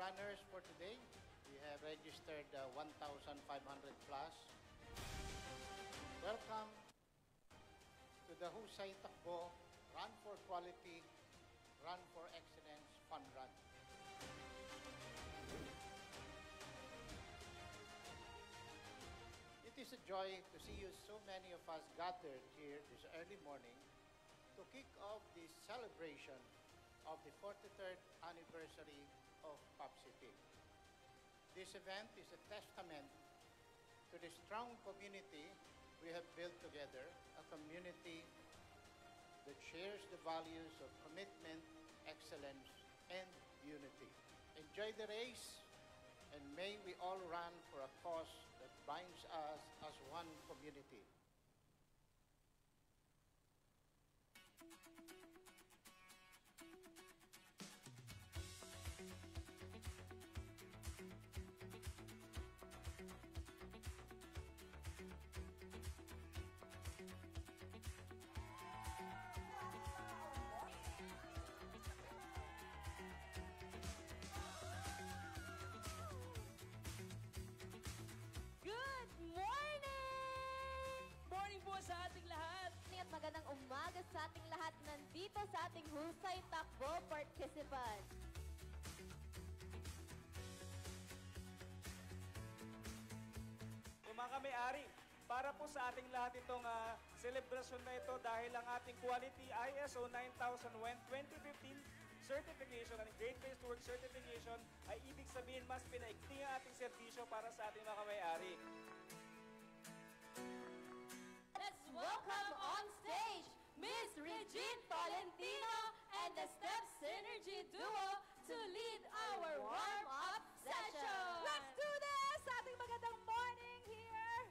runners for today. We have registered 1,500 plus. Welcome to the Husay Takbo Run for Quality, Run for Excellence Fun Run. It is a joy to see you, so many of us gathered here this early morning to kick off this celebration of the 43rd anniversary of Pop City. This event is a testament to the strong community we have built together, a community that shares the values of commitment, excellence, and unity. Enjoy the race, and may we all run for a cause that binds us as one community. Sa ating lahat. At magandang umaga sa ating lahat nandito sa ating Husay Takbo participants. Mga kamay-ari, para po sa ating lahat itong selebrasyon na ito dahil ang ating quality ISO 9001:2015 certification and Great Place to Work certification ay ibig sabihin mas pinaigting ang ating serbisyo para sa ating mga kamay-ari. Let's welcome on stage Miss Regine Tolentino and the Step Synergy Duo to lead our warm-up session. Let's do this! Sa ating magandang morning here.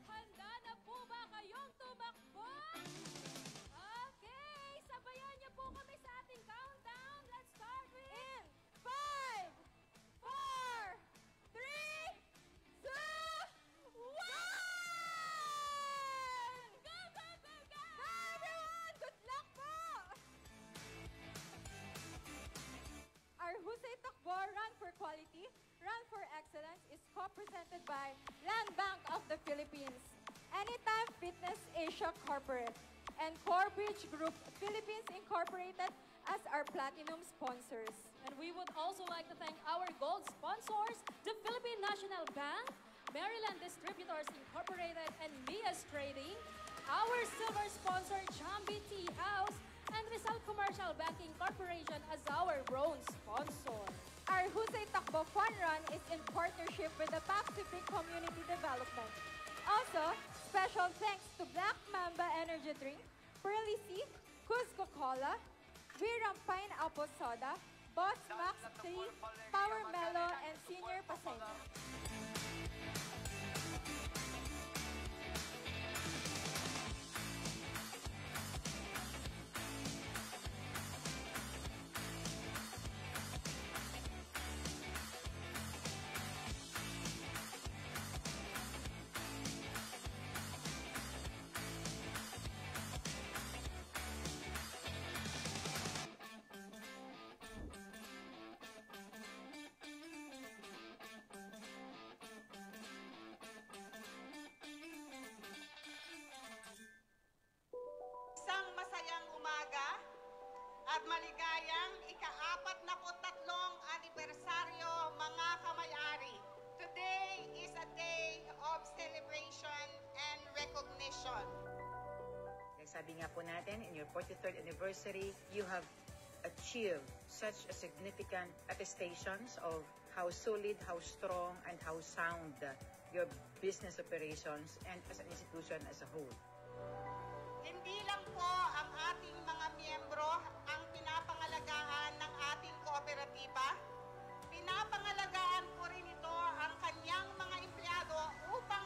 Handa na po ba kayong tumakbo? Okay, sabayan niyo po kami sa ating countdown. Let's start with... In 5, 4, 3, 2, 1! Go, go, go, go! Hi, everyone! Good luck po! Our Husay Takbo Run for Quality, Run for Excellence is co-presented by Land Bank of the Philippines, Anytime Fitness Asia Corporate, and Corebridge Group Philippines Incorporated as our platinum sponsors. And we would also like to thank our gold sponsors, the Philippine National Bank, Maryland Distributors Incorporated, and Mias Trading, our silver sponsor, Jambi Tea House, and Rizal Commercial Banking Corporation as our bronze sponsor. Our Husay Takbo Fun Run is in partnership with the Pacific Community Development. Also, special thanks to Black Mamba Energy Drink, Pearly Sea, Cusco Cola, Viram Pineapple Soda, Boss Max 3, Power Mellow, and Senior Paseño. Isang masayang umaga at maligayang ika-43 anibersaryo mga kamay-ari. Today is a day of celebration and recognition. Sabi nga po natin, in your 43rd anniversary, you have achieved such a significant attestations of how solid, how strong, and how sound your business operations and as an institution as a whole. Hindi lang po ang ating mga miyembro ang pinapangalagaan ng ating kooperatiba, pinapangalagaan po rin ito ang kanyang mga empleyado upang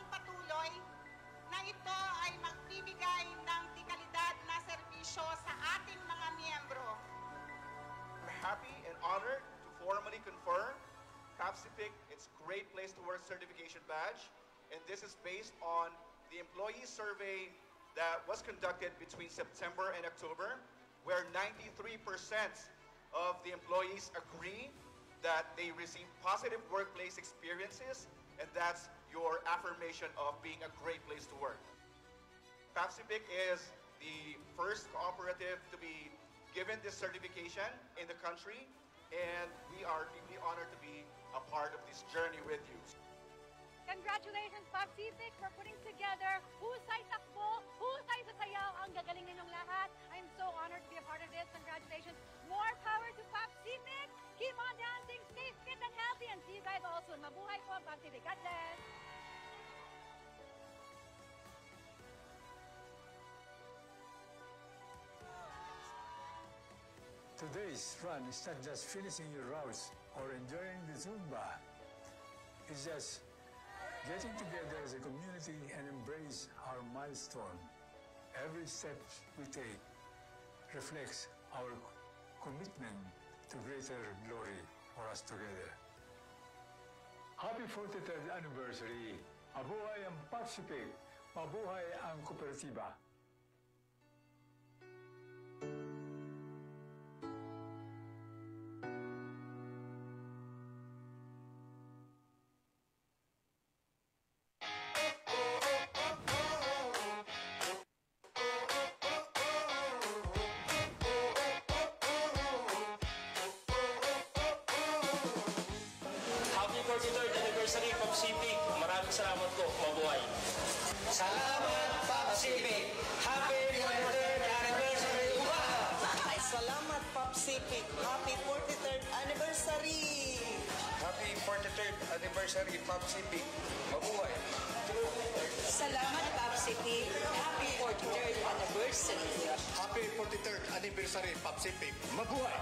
magbibigay ng dekalidad na serbisyo sa ating mga miyembro. I'm happy and honored to formally confirm PAPSIPIC, its Great Place to Work certification badge, and this is based on the employee survey that was conducted between September and October, where 93% of the employees agree that they receive positive workplace experiences, and that's your affirmation of being a great place to work. PAPSIPIC is the first cooperative to be given this certification in the country, and we are deeply honored to be a part of this journey with you. Congratulations, PAPSIPIC, for putting together Husay Takbo, Husay sa Sayaw. Ang gagaling ninyong lahat. I'm so honored to be a part of this. Congratulations. More power to PAPSIPIC. Keep on dancing, stay fit and healthy, and see you guys all soon. Mabuhay po ang PAPSIPIC. God bless. Today's run is not just finishing your routes or enjoying the Zumba. It's just getting together as a community and embrace our milestone. Every step we take reflects our commitment to greater glory for us together. Happy 43rd anniversary! Mabuhay ang PAPSIPIC! Mabuhay ang kooperatiba! Happy 43rd anniversary, PAPSIPIC. Maraming salamat po. Mabuhay. Salamat, PAPSIPIC. Happy 43rd anniversary. Salamat, PAPSIPIC. Happy 43rd anniversary! Happy 43rd anniversary, PAPSIPIC. Mabuhay. Salamat, PAPSIPIC. Happy 43rd anniversary! Happy 43rd anniversary, PAPSIPIC. Mabuhay.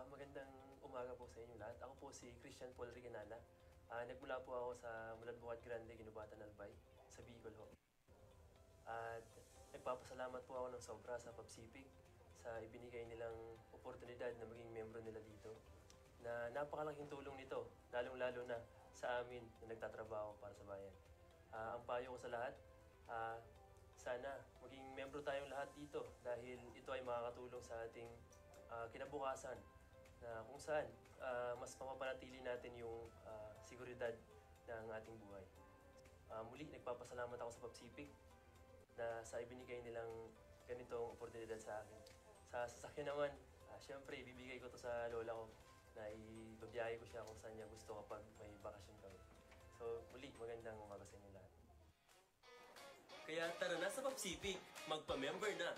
Magandang umaga po sa inyo lahat. Ako po si Christian Paul Reganala. Nagmula po ako sa Muladbukat Grande, Ginubatan, Albay, sa Bicol ho. At nagpapasalamat po ako ng sobra sa PAPSIPIC sa ibinigay nilang oportunidad na maging membro nila dito. Na napakalaking tulong nito, lalong-lalo na sa amin na nagtatrabaho para sa bayan. Ang payo ko sa lahat, sana maging membro tayong lahat dito dahil ito ay makakatulong sa ating kinabukasan na kung saan mas mapapanatili natin yung seguridad ng ating buhay. Muli, nagpapasalamat ako sa PAPSIPIC na sa ibinigay nilang ganitong oportunidad sa akin. Sa sasakyan naman, syempre ibibigay ko to sa lola ko na ibabiyahe ko siya kung saan niya gusto kapag may bakasyon kami. So muli, magandang umaga sa inyo lahat. Kaya tara na sa PAPSIPIC. Magpa-member na.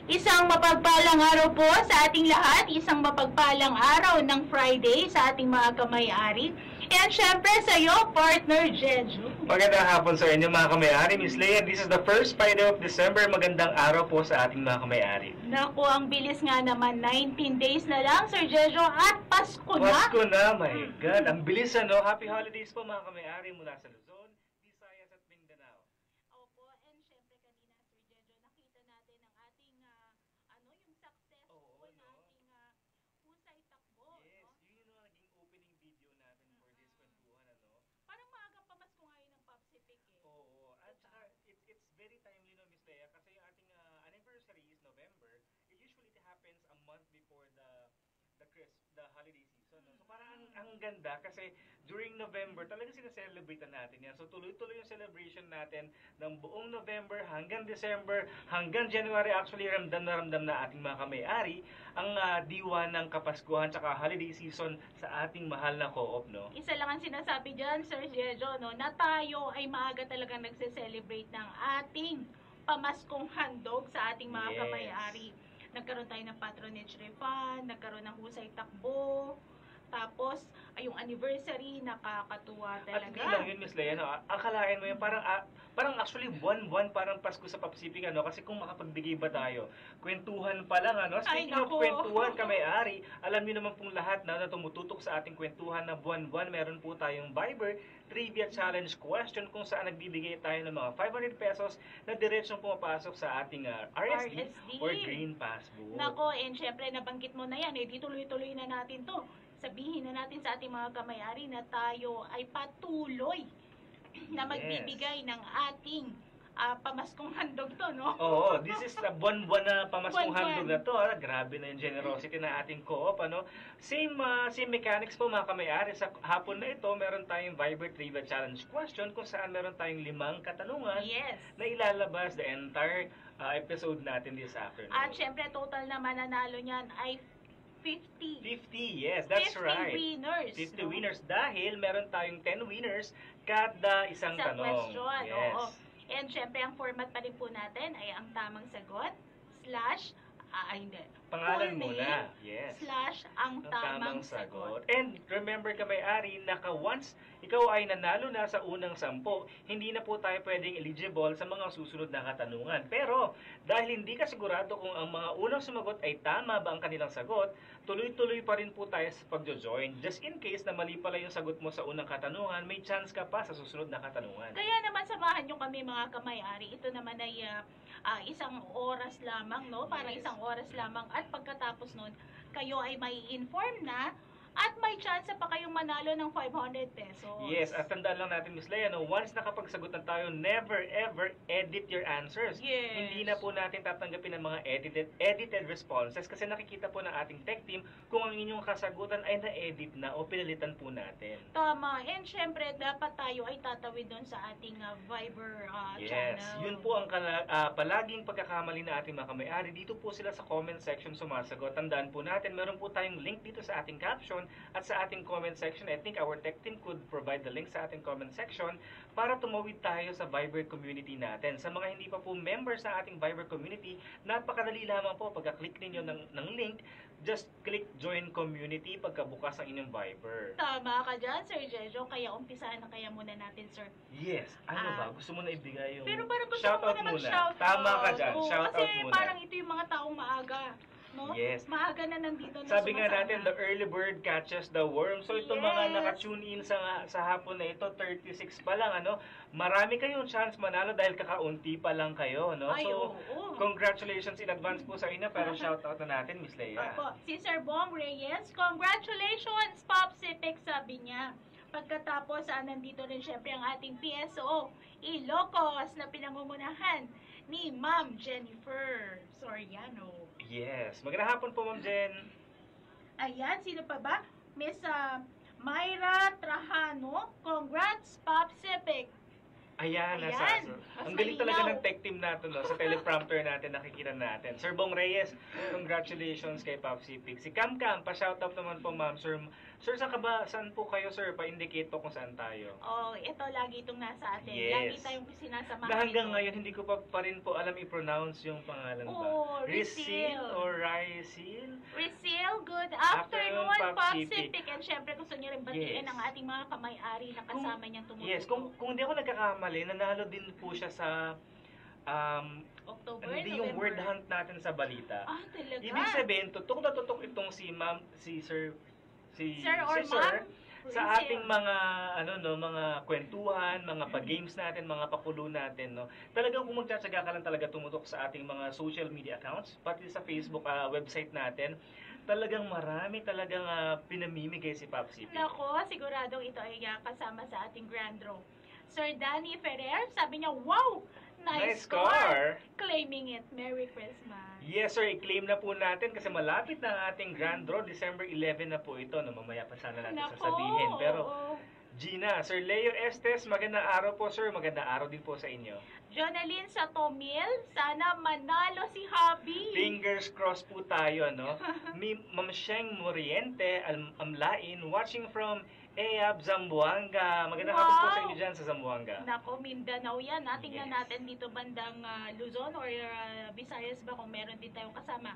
Isang mapagpalang araw po sa ating lahat, isang mapagpalang araw ng Friday sa ating mga kamay-ari. And syempre sa iyo, partner Jeju. Magandang hapon sa inyo mga kamay-ari, Miss Leia. This is the first Friday of December. Magandang araw po sa ating mga kamay-ari. Naku, ang bilis nga naman, 19 days na lang, Sir Jeju, at Pasko na. Pasko na, my God. Ang bilis ano. Happy holidays po mga kamay-ari mula sa Luzon, Visayas at Mindanao. Opo, and syempre kanina, Sir Jeju, nakita natin ang ating, yung successful nating Husay Takbo. Yes, yun yung naging opening video natin for this month before the holiday season. No? So parang ang ganda kasi during November talaga sineselebrate natin yan. So tuloy-tuloy yung celebration natin ng buong November hanggang December, hanggang January. Actually, ramdam na ating mga kamay-ari ang diwa ng Kapaskuhan tsaka holiday season sa ating mahal na co-op, no? Isa lang ang sinasabi dyan, Sir Jejo, no, na tayo ay maaga talagang nagse-celebrate ng ating pamaskong handog sa ating mga Yes. kamay-ari. Nagkaroon tayo ng patronage refund, nagkaroon ng husay takbo, tapos ay yung anniversary, nakakatuwa At hindi talaga. lang yun, Miss Leia, no? Akalain mo yun, parang actually buwan-buwan parang Pasko sa Pacific, ano? Kasi kung makapagbigay ba tayo, kwentuhan pa lang, ano? Ay, Speaking of nako. kwentuhan, kamay-ari, alam niyo naman pong lahat na tumututok sa ating kwentuhan na buwan-buwan, meron po tayong Viber Trivia Challenge question kung saan nagbibigay tayo ng mga 500 pesos na diretsong pumapasok sa ating RSD or Green Passbook. Nako, and syempre nabanggit mo na yan, di tuloy-tuloy na natin to. Sabihin na natin sa ating mga kamay-ari na tayo ay patuloy na magbibigay ng ating pamaskong handog to, no? Oo, this is a buwan-buwan na pamaskong Buwan-buwan. handog na to. Grabe na yung generosity na ating co-op, ano? Same mechanics po, mga kamay-ari. Sa hapon na ito, meron tayong Viber Trivia Challenge question kung saan meron tayong 5 katanungan na ilalabas the entire episode natin this afternoon. At syempre, total na mananalo niyan ay 50. 50, yes, that's 50 right. winners, 50 no? winners dahil meron tayong 10 winners kada isang Sa tanong. question, Yes. oo. And syempre, ang format pa rin po natin ay ang tamang sagot / hindi. Pangalan Full muna. name Yes. / ang tamang sagot. And remember kamay-ari, once ikaw ay nanalo na sa unang 10, hindi na po tayo pwedeng eligible sa mga susunod na katanungan. Pero dahil hindi ka sigurado kung ang mga unang sumagot ay tama ba ang kanilang sagot, tuloy-tuloy pa rin po tayo sa pagjo-join. Just in case na mali pala yung sagot mo sa unang katanungan, may chance ka pa sa susunod na katanungan. Kaya naman samahan nyo kami mga kamay-ari. Ito naman ay isang oras lamang, no? Parang Yes. isang oras lamang. At pagkatapos nun, kayo ay may inform na at may chance pa kayong manalo ng 500 pesos. Yes, at tandaan lang natin, Miss Leia, no, once nakapagsagot na tayo, never ever edit your answers. Yes. Hindi na po natin tatanggapin ang mga edited responses kasi nakikita po ng ating tech team kung ang inyong kasagutan ay na-edit na o pinalitan po natin. Tama. And syempre, dapat tayo ay tatawid doon sa ating Viber Yes, channel. yun po ang palaging pagkakamali na ating mga kamay-ari. Dito po sila sa comment section sumasagot. Tandaan po natin, meron po tayong link dito sa ating caption at sa ating comment section. I think our tech team could provide the link sa ating comment section para tumawid tayo sa Viber community natin. Sa mga hindi pa po members sa ating Viber community, napakadali lamang po pagka-click ninyo ng link, just click join community pagkabukas ng inyong Viber. Tama ka dyan, Sir Jejo. Kaya umpisahan na kaya muna natin, sir. Yes. Ano ba? Gusto mo na ibigay yung Pero parang gusto shout ko out muna muna. mag-shout Tama ka out. dyan. Oo, Shout kasi out muna. parang ito yung mga taong maaga. No? Yes. Maaga na nandito na Sabi nga sumasama. natin, the early bird catches the worm. So itong mga Yes. naka-tune in sa hapon na ito, 36 pa lang, ano, marami kayong chance manalo dahil kakaunti pa lang kayo, no? Ay, So, oo. congratulations in advance po sa inyo, pero shout out na natin, Miss Leia. Opo, si Sir Bong Reyes, congratulations, Popsipic, sabi niya. Pagkatapos, nandito rin syempre ang ating PSO, Ilocos, na pinangumunahan ni Ma'am Jennifer Soriano. Yes. Magandang hapon po, Ma'am Jen. Ayan, sino pa ba? Miss Myra Trajano, congrats, Popsipic. Ayan, Ayan, nasa. mas Ang galing talaga malinaw. ng tech team natin, no? Sa teleprompter natin, nakikita natin. Sir Bong Reyes, congratulations kay Popsipic. Si Cam Cam, pa-shoutout naman po, ma'am. Sir, saan po kayo, sir? Pa-indicate po kung saan tayo. Oh, ito lagi itong nasa atin. Yes. Lagi tayong sinasamahan Na hanggang ito. ngayon, hindi ko pa rin po alam i-pronounce yung pangalan ba. Oo, Risil Risil. or Risil? Risil, good afternoon, Afternoon, Popsipic. Popsipic. And syempre, gusto niyo rin batiin Yes. ang ating mga kamay-ari na kasama niyang tumututo. Yes, kung hindi ako nagkakamali, nanalo din po siya sa October, hindi yung word hunt natin sa balita. Ah, talaga? Ibig sabihin, tutok na tutok itong si Sir or Ma'am sa Risil. ating mga mga kwentuhan, mga pa-games natin, mga pakulo natin, no. Talagang kung magtsatsaga ka lang talaga tumutok sa ating mga social media accounts, pati sa Facebook website natin, talagang marami talagang pinamimigay si Popsipic. Nako, siguradong ito ay kasama sa ating Grand Draw. Sir Danny Ferrer, sabi niya, wow! Nice Nice car. Claiming it. Merry Christmas. Yes sir, i-claim na po natin kasi malapit na ang ating grand draw. December 11 na po ito. No, mamaya pa sana natin Nako, sasabihin. Pero oo. Gina, Sir Leo Estes, magandang araw po sir. Magandang araw din po sa inyo. Jonalyn sa Tomil, sana manalo si Hubby. Fingers crossed po tayo, no? Ma'am Sheng Moriente, Amlain, watching from Eyab, Zamboanga. Magandang hapon po sa inyo dyan sa Zamboanga. Nako, Mindanao yan. Tingnan Yes. natin dito bandang Luzon or Visayas ba kung meron din tayong kasama.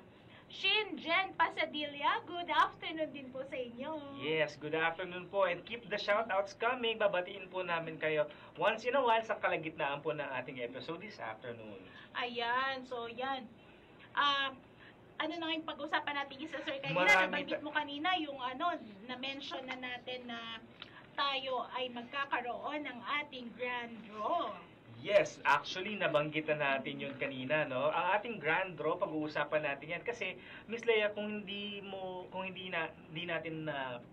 Shin Jen Pasadilla, good afternoon din po sa inyo. Yes, good afternoon po and keep the shoutouts coming. Babatiin po namin kayo once in a while sa kalagitnaan po ng ating episode this afternoon. Ayan, so yan. Ano na yung pag-usapan natin isa sir kanina? Marami Nabanggit mo kanina yung na-mention na natin na tayo ay magkakaroon ng ating grand draw. Yes, actually nabanggitan natin yun kanina, no. Ang ating grand draw, pag-uusapan natin yan kasi Miss Leia, kung hindi natin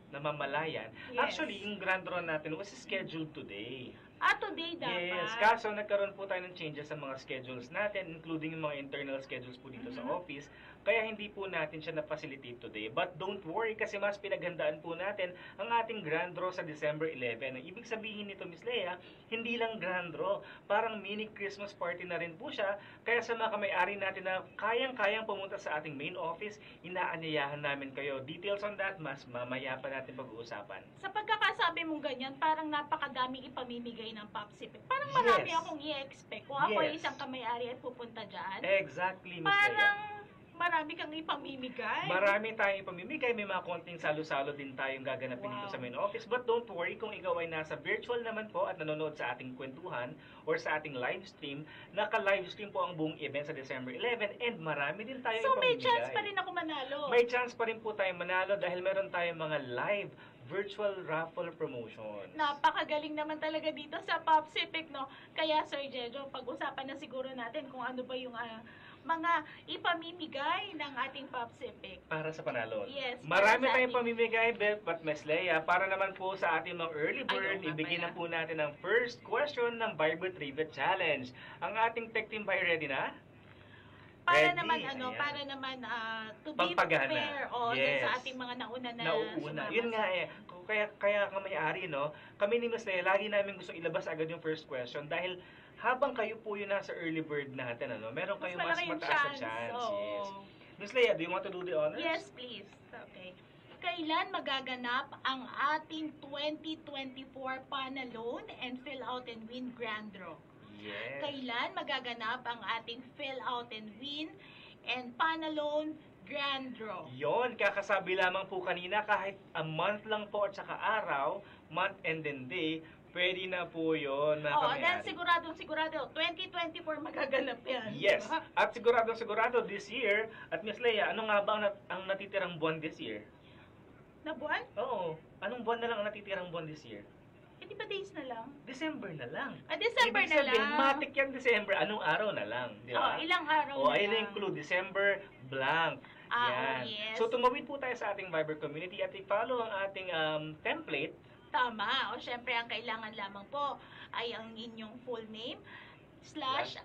namamalayan, Yes. actually yung grand draw natin was scheduled today. Today dapat. Yes, kaso nagkaroon po tayo ng changes sa mga schedules natin, including yung mga internal schedules po dito sa office. Kaya hindi po natin siya na-facilitate today. But don't worry kasi mas pinaghandaan po natin ang ating grand draw sa December 11. Ang ibig sabihin nito, Miss Leia, hindi lang grand draw. Parang mini Christmas party na rin po siya. Kaya sa mga kamay-ari natin na kayang-kayang pumunta sa ating main office, inaanyayahan namin kayo. Details on that, mas mamaya pa natin pag-uusapan. Sa pagkakasabi mong ganyan, parang napakadaming ipamimigay ng Popsipic. Parang marami Yes. akong i-expect. Kung ako ay Yes. isang kamay-ari at pupunta dyan, Exactly, Miss Leia. parang marami kang ipamimigay. Marami tayong ipamimigay, may mga konting salo-salo din tayong gaganapin dito sa main office. But don't worry kung ikaw ay nasa virtual naman po at nanonood sa ating kwentuhan or sa ating live stream, naka-live stream po ang buong event sa December 11 and marami din tayong So may ipamimigay. chance pa rin ako manalo. May chance pa rin po tayong manalo dahil meron tayong mga live virtual raffle promotion. Napakagaling naman talaga dito sa Popsipic, no? Kaya Sir Jejo, pag-usapan na siguro natin kung ano ba yung mga ipamimigay ng ating Popsipic. Para sa panalo. Yes. Marami para sa tayong ating- pamimigay, but Miss Leia, para naman po sa ating mga early bird, Ayaw nga ibigay na pala. po natin ang first question ng Viber Trivia Challenge. Ang ating tech team ba ay ready na? Para Ready. naman Ayan. para naman to be Pampagana. fair Yes. sa ating mga nauna na Nauuna. sumama Yun sa- nga kaya kamay-ari, no? Kami ni Miss Leia, lagi namin gusto ilabas agad yung first question dahil habang kayo po yung nasa early bird natin, meron kayong mas malaki yung mataas na chance. chance. Oo. Yes. Miss Leia, do you want to do the honors? Yes, please. Okay. Kailan magaganap ang ating 2024 Panalone and Fill Out and Win Grand Draw? Yes. Kailan magaganap ang ating Fill Out and Win and Panalone Grand Draw? Yon, kakasabi lamang po kanina kahit a month lang po at saka araw, month and then day, pwede na po yun mga Oo, kamay-ari. dahil sigurado, 2024 magaganap yan. Yes, Diba? at sigurado this year, at Miss Leia, ano nga ba ang natitirang buwan this year? Na buwan? Oo, anong buwan na lang ang natitirang buwan this year? Di ba days na lang? December na lang. December Ibig na sabihin, lang. matik yan December, anong araw na lang, di ba? Ilang araw na ayun lang. yung clue, December blank. Yan. yes. So tumawid po tayo sa ating Viber community at i-follow ang ating template. Tama. O syempre, ang kailangan lamang po ay ang inyong full name /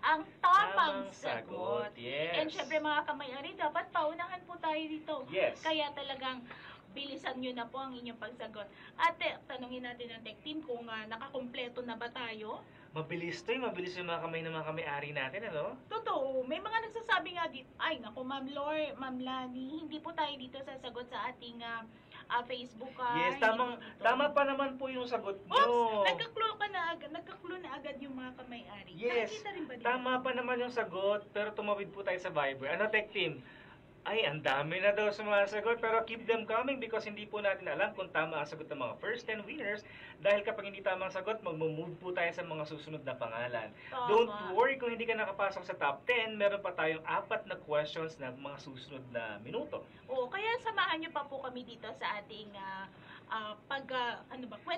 ang tamang sagot. Yes. And syempre mga kamay-ari, dapat paunahan po tayo dito. Yes. Kaya talagang bilisan nyo na po ang inyong pagsagot. At tanungin natin ang tech team kung nakakumpleto na ba tayo. Mabilis yung mga kamay-ari natin, ano? Totoo, may mga nagsasabi nga dito, ay naku Ma'am Lor, Ma'am Lani, hindi po tayo dito sasagot sa ating Facebook. Yes, tama pa naman po yung sagot nyo. Oops, nagka-clue na agad yung mga kamay-ari. Yes, Nakikita rin ba dito? tama pa naman yung sagot, pero tumawid po tayo sa Viber. Ano, tech team? Ay, ang dami na daw sumasagot, pero keep them coming because hindi po natin alam kung tama ang sagot ng mga first 10 winners dahil kapag hindi tama ang sagot, mag-move po tayo sa mga susunod na pangalan. Tama. Don't worry kung hindi ka nakapasok sa top 10, meron pa tayong 4 na questions na mga susunod na minuto. Oo, kaya samahan niyo pa po kami dito sa ating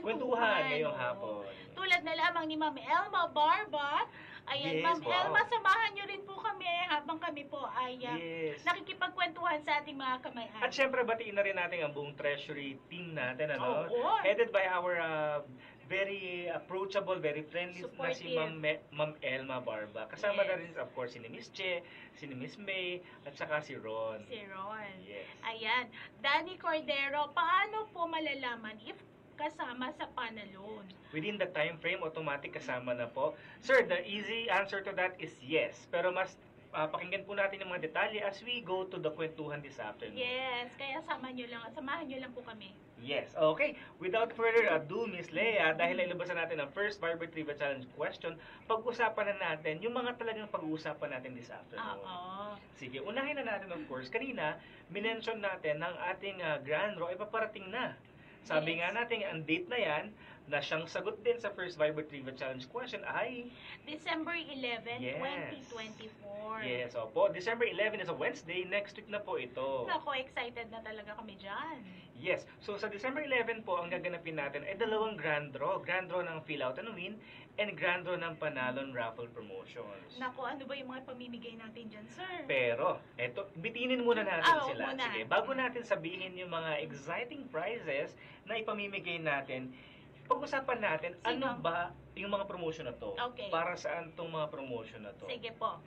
Kwentuhan ngayong hapon. Tulad na lamang ni Ma'am Elma Barba. Ayan, Yes, Ma'am wow. Elma, samahan niyo rin po kami habang kami po ay Yes. nakikipagkwentuhan sa ating mga kamay-ari. At syempre, batiin na rin natin ang buong treasury team natin, ano? Oo. Headed by our very approachable, very friendly na si Ma'am Elma Barba. Kasama na rin, of course, si Miss Che, si Miss May, at saka si Ron. Si Ron. Yes. Ayan. Danny Cordero, paano po malalaman if kasama sa panalon? Within the time frame, automatic kasama na po. Sir, the easy answer to that is yes. Pero mas pakinggan po natin yung mga detalye as we go to the kwentuhan this afternoon. Yes, kaya samahan nyo lang po kami. Yes, okay. Without further ado, Miss Leia, dahil nailabasan natin ang first Viber Trivia Challenge question, pag-usapan na natin yung mga talagang pag-uusapan natin this afternoon. Sige, unahin na natin of course. Kanina, minention natin ng ating Grand Draw ay paparating na. Sabi nga natin, ang date na yan, na siyang sagot din sa first Viber Trivia Challenge question ay December 11, 2024. Yes, opo. December 11 is a Wednesday. Next week na po ito. Nako, excited na talaga kami dyan. Yes. So, sa December 11 po, ang gaganapin natin ay dalawang grand draw. Grand draw ng Fill Out and Win and grand draw ng Panalon Raffle Promotions. Nako, ano ba yung mga pamimigay natin dyan, sir? Pero, eto, bitinin muna natin sila. Muna. Sige, bago natin sabihin yung mga exciting prizes na ipamimigay natin, pag-usapan natin, ano ba yung mga promotion na to? Okay. Para saan tong mga promotion na to? Sige po.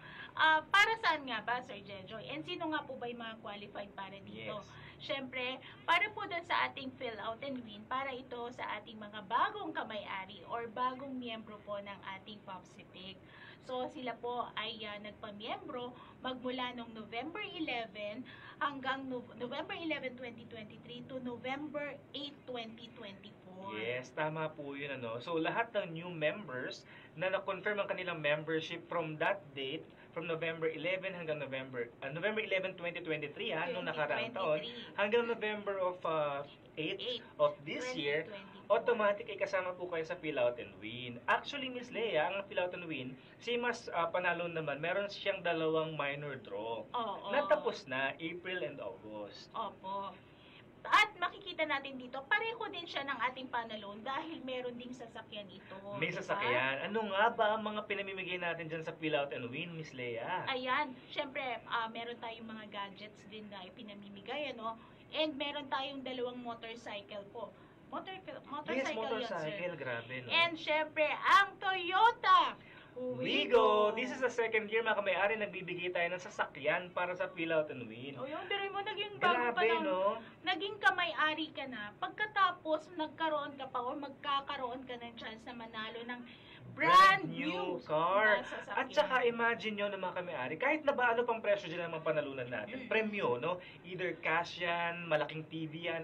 Para saan nga ba, Sir Jejoy? And sino nga po ba yung mga qualified para dito? Yes. Siyempre, para po doon sa ating Fill Out and Win, para ito sa ating mga bagong kamay-ari or bagong miyembro po ng ating Popsipic. So, sila po ay nagpamiyembro magmula noong November 11 hanggang November 11, 2023 to November 8, 2024. Yes, tama po yun. So, lahat ng new members na na-confirm ang kanilang membership from that date, from November 11 hanggang November 11, 2023, noong nakaraang taon, hanggang November of 8 of this year, automatic ay kasama po kayo sa Fill Out and Win. Actually, Miss Leia, ang Fill Out and Win, same as Panalon naman, meron siyang dalawang minor draw. Natapos na, April and August. Opo. At makikita natin dito, pareho din siya ng ating Panalon dahil meron ding sasakyan ito. May sasakyan. Ano nga ba ang mga pinamimigay natin dyan sa Fill Out and Win, Miss Leia? Ayan, syempre, meron tayong mga gadgets din na ipinamimigay, and meron tayong dalawang motorcycle po. Motorcycle yes, yan, motorcycle. sir. Grabe, no? And syempre, ang Toyota Wigo! This is the second year, mga kamay-ari, nagbibigay tayo ng sasakyan para sa Fill Out and Win. O yun, pero mo naging bago pa lang, naging kamay-ari ka na, pagkatapos nagkaroon ka pa o magkakaroon ka ng chance na manalo ng brand new car. At saka imagine nyo na mga kamay-ari, kahit na ba ano pang presyo dyan ang mga panalunan natin, premyo, no? Either cash yan, malaking TV yan,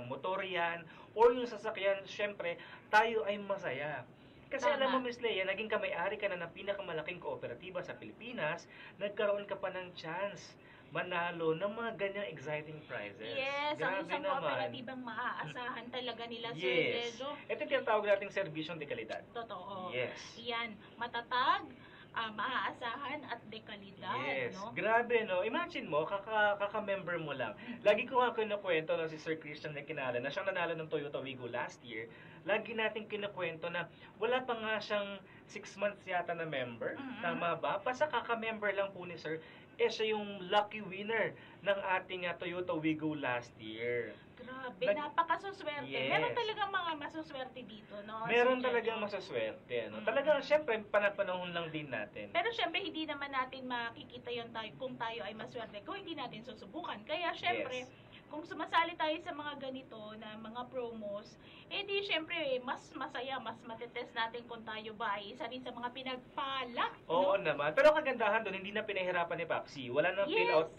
motor yan, or yung sasakyan, syempre, tayo ay masaya. Kasi alam mo, Miss Leia, naging kamay-ari ka na ng pinakamalaking kooperatiba sa Pilipinas, nagkaroon ka pa ng chance manalo ng mga ganyang exciting prizes. Yes, ang isang kooperatibang maaasahan talaga nila, Sir Jejo. Ito yung tinatawag nating serbisyong de kalidad. Totoo. Yes. Yan, matatag, maaasahan at dekalidad, yes. no? Grabe, no? Imagine mo, kaka-member mo lang. Lagi ko nga kinukwento si Sir Christian Lekinala na siyang nanalo ng Toyota Wigo last year. Lagi natin kinukwento na wala pa nga siyang 6 months yata na member. Tama ba? Basta kaka-member lang po ni Sir, siya yung lucky winner ng ating Toyota Wigo last year. Grabe, napakasuswerte. Yes. Meron talagang mga masuswerte dito, no? Meron talagang masuswerte, no? Talagang, syempre, panapanahon lang din natin. Pero syempre, hindi naman natin makikita yun kung tayo ay maswerte kung hindi natin susubukan. Kaya syempre, kung sumasali tayo sa mga ganito na mga promos, di syempre, mas masaya, mas matetest natin kung tayo ba ay isa rin sa mga pinagpala. Oo naman. Pero kagandahan doon, hindi na pinahirapan ni Papsi. Wala nang fill out.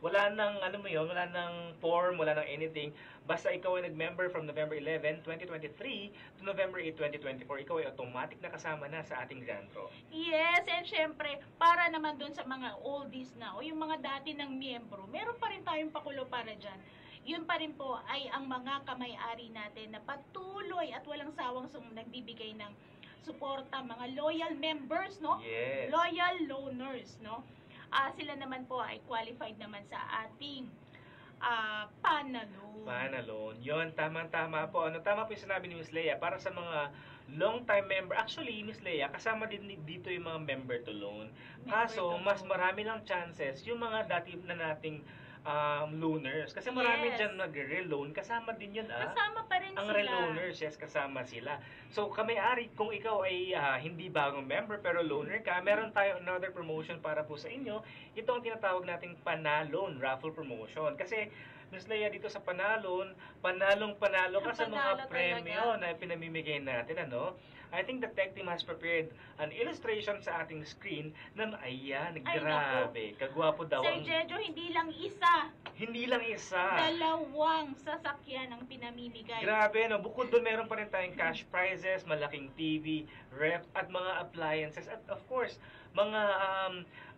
Wala nang, ano mo yun, wala nang form, wala nang anything. Basta ikaw ay nag-member from November 11, 2023 to November 8, 2024, ikaw ay automatic na kasama na sa ating Grand Draw. Yes, and syempre, para naman dun sa mga oldies na o yung mga dati ng miyembro, meron pa rin tayong pakulo para dyan. Yun pa rin po ay ang mga kamay-ari natin na patuloy at walang sawang nagbibigay ng suporta, mga loyal members, no? Yes. Loyal loaners, no? Sila naman po ay qualified naman sa ating Panalon. Yun, tama po. Tama po yung sinabi ni Miss Leia. Para sa mga long-time member, actually, Miss Leia, kasama din dito yung mga member to loan. Kaso, mas marami lang chances yung mga dati na nating loaners. Kasi marami Yes. dyan nagre-loan. Kasama din yun, Kasama pa rin ang sila. re-loaners, yes, kasama sila. So, kami-ari, kung ikaw ay hindi bagong member pero loaner ka, meron tayo another promotion para po sa inyo. Ito ang tinatawag nating Panalon Raffle Promotion. Kasi, Ms. Leia, dito sa Panalon, panalong-panalo ka sa Panalo mga premyo talaga. na pinamimigay natin, ano? I think the tech team has prepared an illustration sa ating screen na, ayan, Ay, grabe, kagwapo daw. Sir Jejo, hindi lang isa, Hindi lang isa. dalawang sasakyan ang pinamimigay. Grabe, no? Bukod doon, meron pa rin tayong cash prizes, malaking TV, ref, at mga appliances. At of course, mga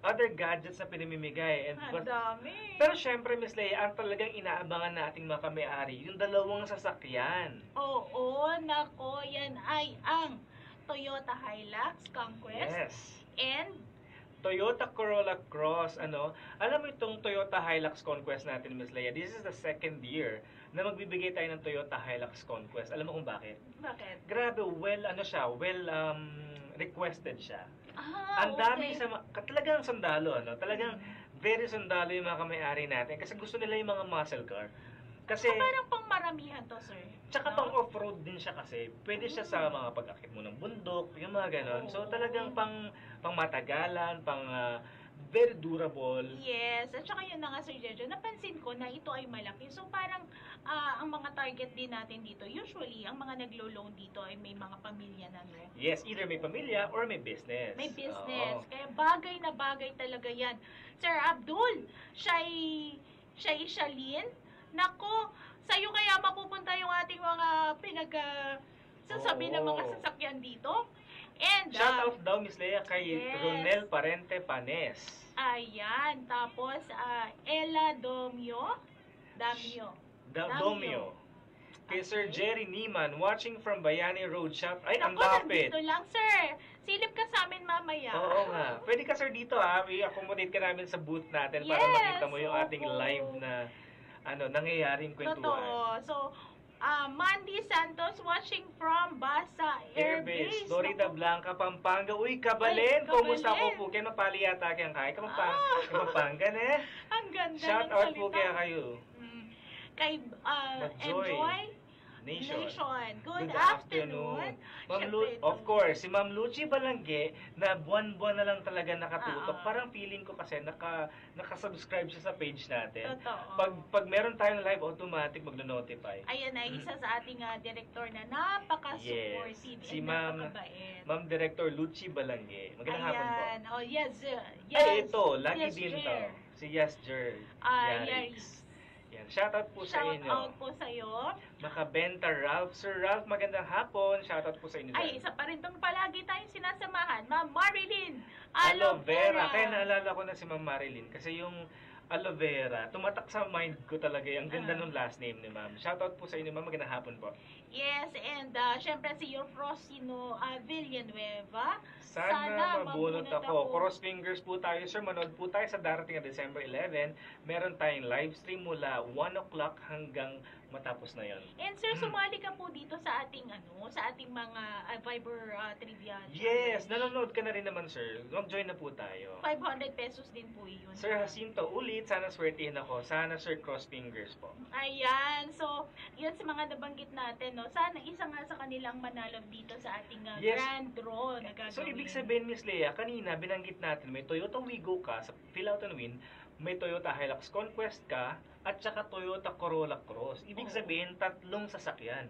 other gadgets na pinamimigay. Ang dami. Pero syempre, Miss Leia, ang talagang inaabangan nating mga kamay-ari, yung dalawang sasakyan. Oo, nako, yan ay ang Toyota Hilux Conquest Yes. and Toyota Corolla Cross, ano? Alam mo itong Toyota Hilux Conquest natin, Miss Leia, this is the second year na magbibigay tayo ng Toyota Hilux Conquest. Alam mo kung bakit? bakit? Grabe, requested siya. Ah, Ang dami okay. talagang sundalo, ano? Talagang very sundalo yung mga kamay-ari natin kasi gusto nila yung mga muscle car. Kasi, Parang pang maramihan to, sir. tsaka No? pang off-road din siya kasi. Pwede siya sa mga pag-akit mo ng bundok, yung mga ganon. So, talagang pang matagalan, very durable. Yes, at saka yun na nga, Sir Jejo, napansin ko na ito ay malaki. So parang ang mga target din natin dito, usually, ang mga naglo-loan dito ay may mga pamilya na, no? Yes, either may pamilya or may business. May business. Oo. Kaya bagay na bagay talaga yan. Sir Abdul, siya'y Shalin. Nako, sa'yo kaya mapupunta yung ating mga sasabi ng mga Oo. sasakyan dito. And, Shout out daw, Miss Leia, kay yes. Ronel Parente Panes. ayan, tapos, Ella Domio. Domio. Kay Sir Jerry Nieman, watching from Bayani Road Shop. Ay, ang Ako, lapit. nandito lang, sir. Silip ka sa amin mamaya. Oo nga. Pwede ka, sir, dito, I-accommodate ka namin sa booth natin para Yes, makita mo yung ating opo. live na nangyayaring kwentuhan. Totoo. So, Mandy Santos watching from Basa Air Base. Florida Naku, Blanca, Pampanga. Uy, Kabalen! Ay, Kumusta Kabalen. po? Kaya mapali yata kayang kaya. Kapampangan eh. Ang ganda Shout ng out salita. po kaya kayo. Kay Mag-joy. Enjoy Nation. Good afternoon. Ma'am of course, si Ma'am Lucy Balangge na buwan-buwan na lang talaga nakatutok. Parang feeling ko kasi nakasubscribe siya sa page natin. Totoo. Pag meron tayong live, automatic magno-notify. Ayan ay isa sa ating director na napaka-supportive Si and Ma'am napakabait. Ma'am Director Lucy Balangge. Magandang hapon po. Ayan. Oh, yes. Ay, ito, lagi yes, din Jer. to. Si Yes Jer. Yaris. Yan. Shoutout po sa Shout inyo. out po sa'yo. Makabenta Ralph. Sir Ralph, magandang hapon. Shoutout po sa inyo. Ay, dyan. isa pa rin itong palagi tayong sinasamahan. Ma'am Marilyn. Aloe vera. Kaya naalala ko na si Ma'am Marilyn. Kasi yung aloe vera, tumatak sa mind ko talaga. Ang ganda nung last name ni Ma'am. Shoutout po sa inyo, Ma'am. Magandang hapon po. Yes, and syempre si Your Frosino Villanueva. Sana mabunot ako. Cross fingers po tayo, sir. Manood po tayo sa darating na December 11. Meron tayong live stream mula 1 o'clock hanggang matapos na yon. And sir, sumali ka po dito sa ating sa ating mga Viber trivia. Yes, nanonood ka na rin naman, sir. Mag-join na po tayo. 500 pesos din po yun. Sir Jacinto, ulit, sana swertihin ako. Sana, sir, cross fingers po. Ayan, so, yun sa mga nabanggit natin, no? Sana isa nga sa kanilang manalo dito sa ating Yes. grand draw na gagawin. So, ibig sabihin, Miss Leia, kanina binanggit natin, may Toyota Wigo ka sa Fill Out and Win, may Toyota Hilux Conquest ka, at saka Toyota Corolla Cross. Ibig sabihin, tatlong sasakyan.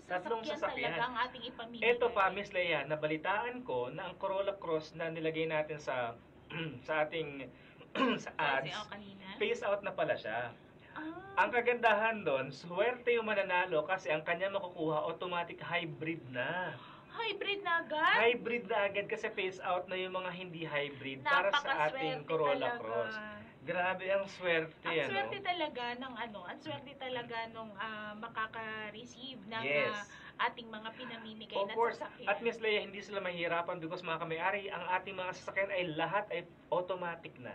Tatlong sasakyan talaga ang ating ipamimigay. Ito pa, Miss Leia, nabalitaan ko na ang Corolla Cross na nilagay natin sa sa ating sa ads, phase out na pala siya. Ang kagandahan doon, swerte yung mananalo kasi ang kanya makukuha automatic hybrid na. Hybrid na agad? Hybrid na agad kasi phase out na yung mga hindi hybrid para sa ating Corolla talaga. Cross. Grabe ang swerte, Ang swerte talaga ng ang swerte talaga nung makaka-receive ng ating mga pinamimigay na sasakyan. At Miss Leia, hindi sila mahihirapan because mga kamay-ari, ang ating mga sasakyan ay lahat ay automatic na.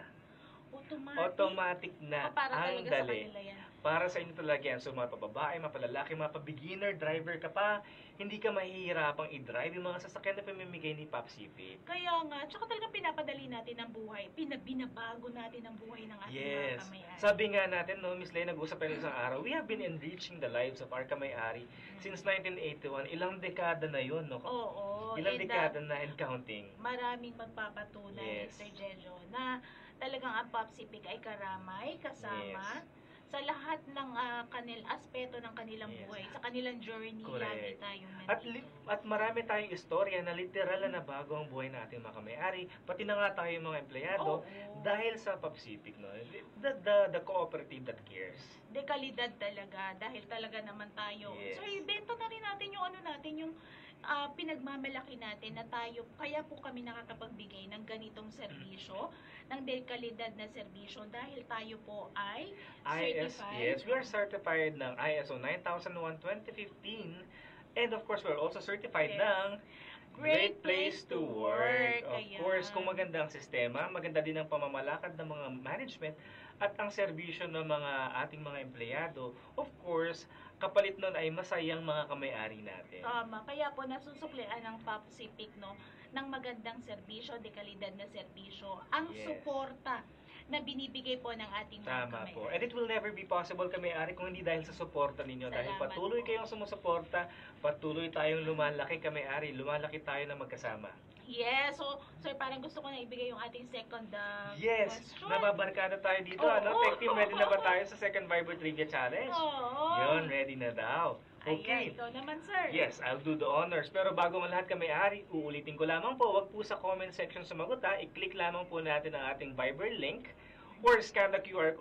Automatic na. Para ang talaga sa dali. kanila yan. Para sa inyo talaga yan. So, mga pababae, mga palalaki, mga pa-beginner driver ka pa, hindi ka mahihirapang i-drive yung mga sasakyan na pamimigay ni Papsipic. Kaya nga, tsaka talagang pinapadali natin ang buhay. Binabago natin ang buhay ng ating mga kamay-ari. Sabi nga natin, no, Miss Lay, nag-usap tayo isang araw, we have been enriching the lives of our kamay-ari since 1981. Ilang dekada na yun, no? Oo. Ilang dekada na and counting. Maraming magpapatunay, Mr. Jejo, na talagang ang Papsipic ay karamay, kasama, sa lahat ng aspeto ng kanilang buhay, sa kanilang journey, lagi tayong nandito. At marami tayong istorya na literal na nabago ang buhay natin mga kamay-ari, pati na nga tayo mga empleyado, dahil sa Papsipic, no? The cooperative that cares. Dekalidad talaga, dahil talaga naman tayo. So, ibenta na rin natin yung yung pinagmamalaki natin na tayo, kaya po kami nakakapagbigay ng ganitong serbisyo, ng dekalidad na serbisyo dahil tayo po ay certified. Yes, we are certified ng ISO 9001:2015 and of course we're also certified ng Great Place to Work. Of course, kung maganda ang sistema, maganda din ang pamamalakad ng mga management at ang serbisyo ng mga ating mga empleyado, of course, kapalit nun ay masayang mga kamay-ari natin. Tama. Kaya po nasusuklian ng Papsipic, no, ng magandang serbisyo, dekalidad na serbisyo, ang suporta na binibigay po ng ating mga Tama kamay-ari. po. And it will never be possible kamay-ari kung hindi dahil sa suporta ninyo. Dahil patuloy kayong sumusuporta, patuloy tayong lumalaki kamay-ari, lumalaki tayo na magkasama. Yes, so parang gusto ko na ibigay yung ating second yes, question. Nababarkada tayo dito. Tech team, ready na ba tayo sa second Viber Trivia Challenge? Yun, ready na daw. Okay. Ayan, ikaw naman, sir. Yes, I'll do the honors. Pero bago ang lahat kamay-ari, uulitin ko lamang po, wag po sa comment section sumagot ha. I-click lamang po natin ang ating Viber link or scan the QR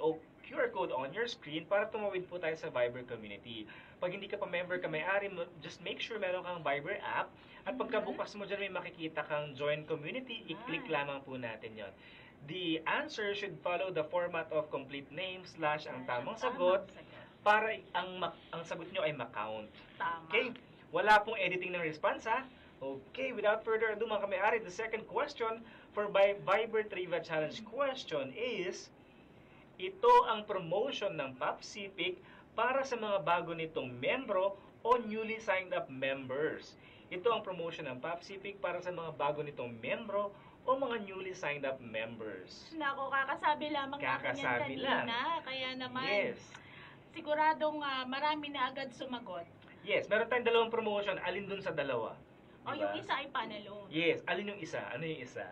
code on your screen para tumawid po tayo sa Viber community. Pag hindi ka pa member kamay-ari, just make sure meron kang Viber app at pagkabukas mo dyan may makikita kang join community, i-click lamang po natin yon. The answer should follow the format of complete name / ang tamang sagot para ang sagot nyo ay ma-count. Okay? Wala pong editing ng response ha. Okay, without further ado mga kamay-ari, the second question for Viber Trivia Challenge question is, ito ang promotion ng Papsipic para sa mga bago nitong membro o newly signed up members. Ito ang promotion ng Papsipic para sa mga bago nitong membro o mga newly signed up members. Nako, kakasabi lamang natin yan kanina. Kaya naman, siguradong marami na agad sumagot. Yes, meron tayong dalawang promotion. Alin dun sa dalawa? O, yung isa ay panalo. Yes, alin yung isa? Ano yung isa?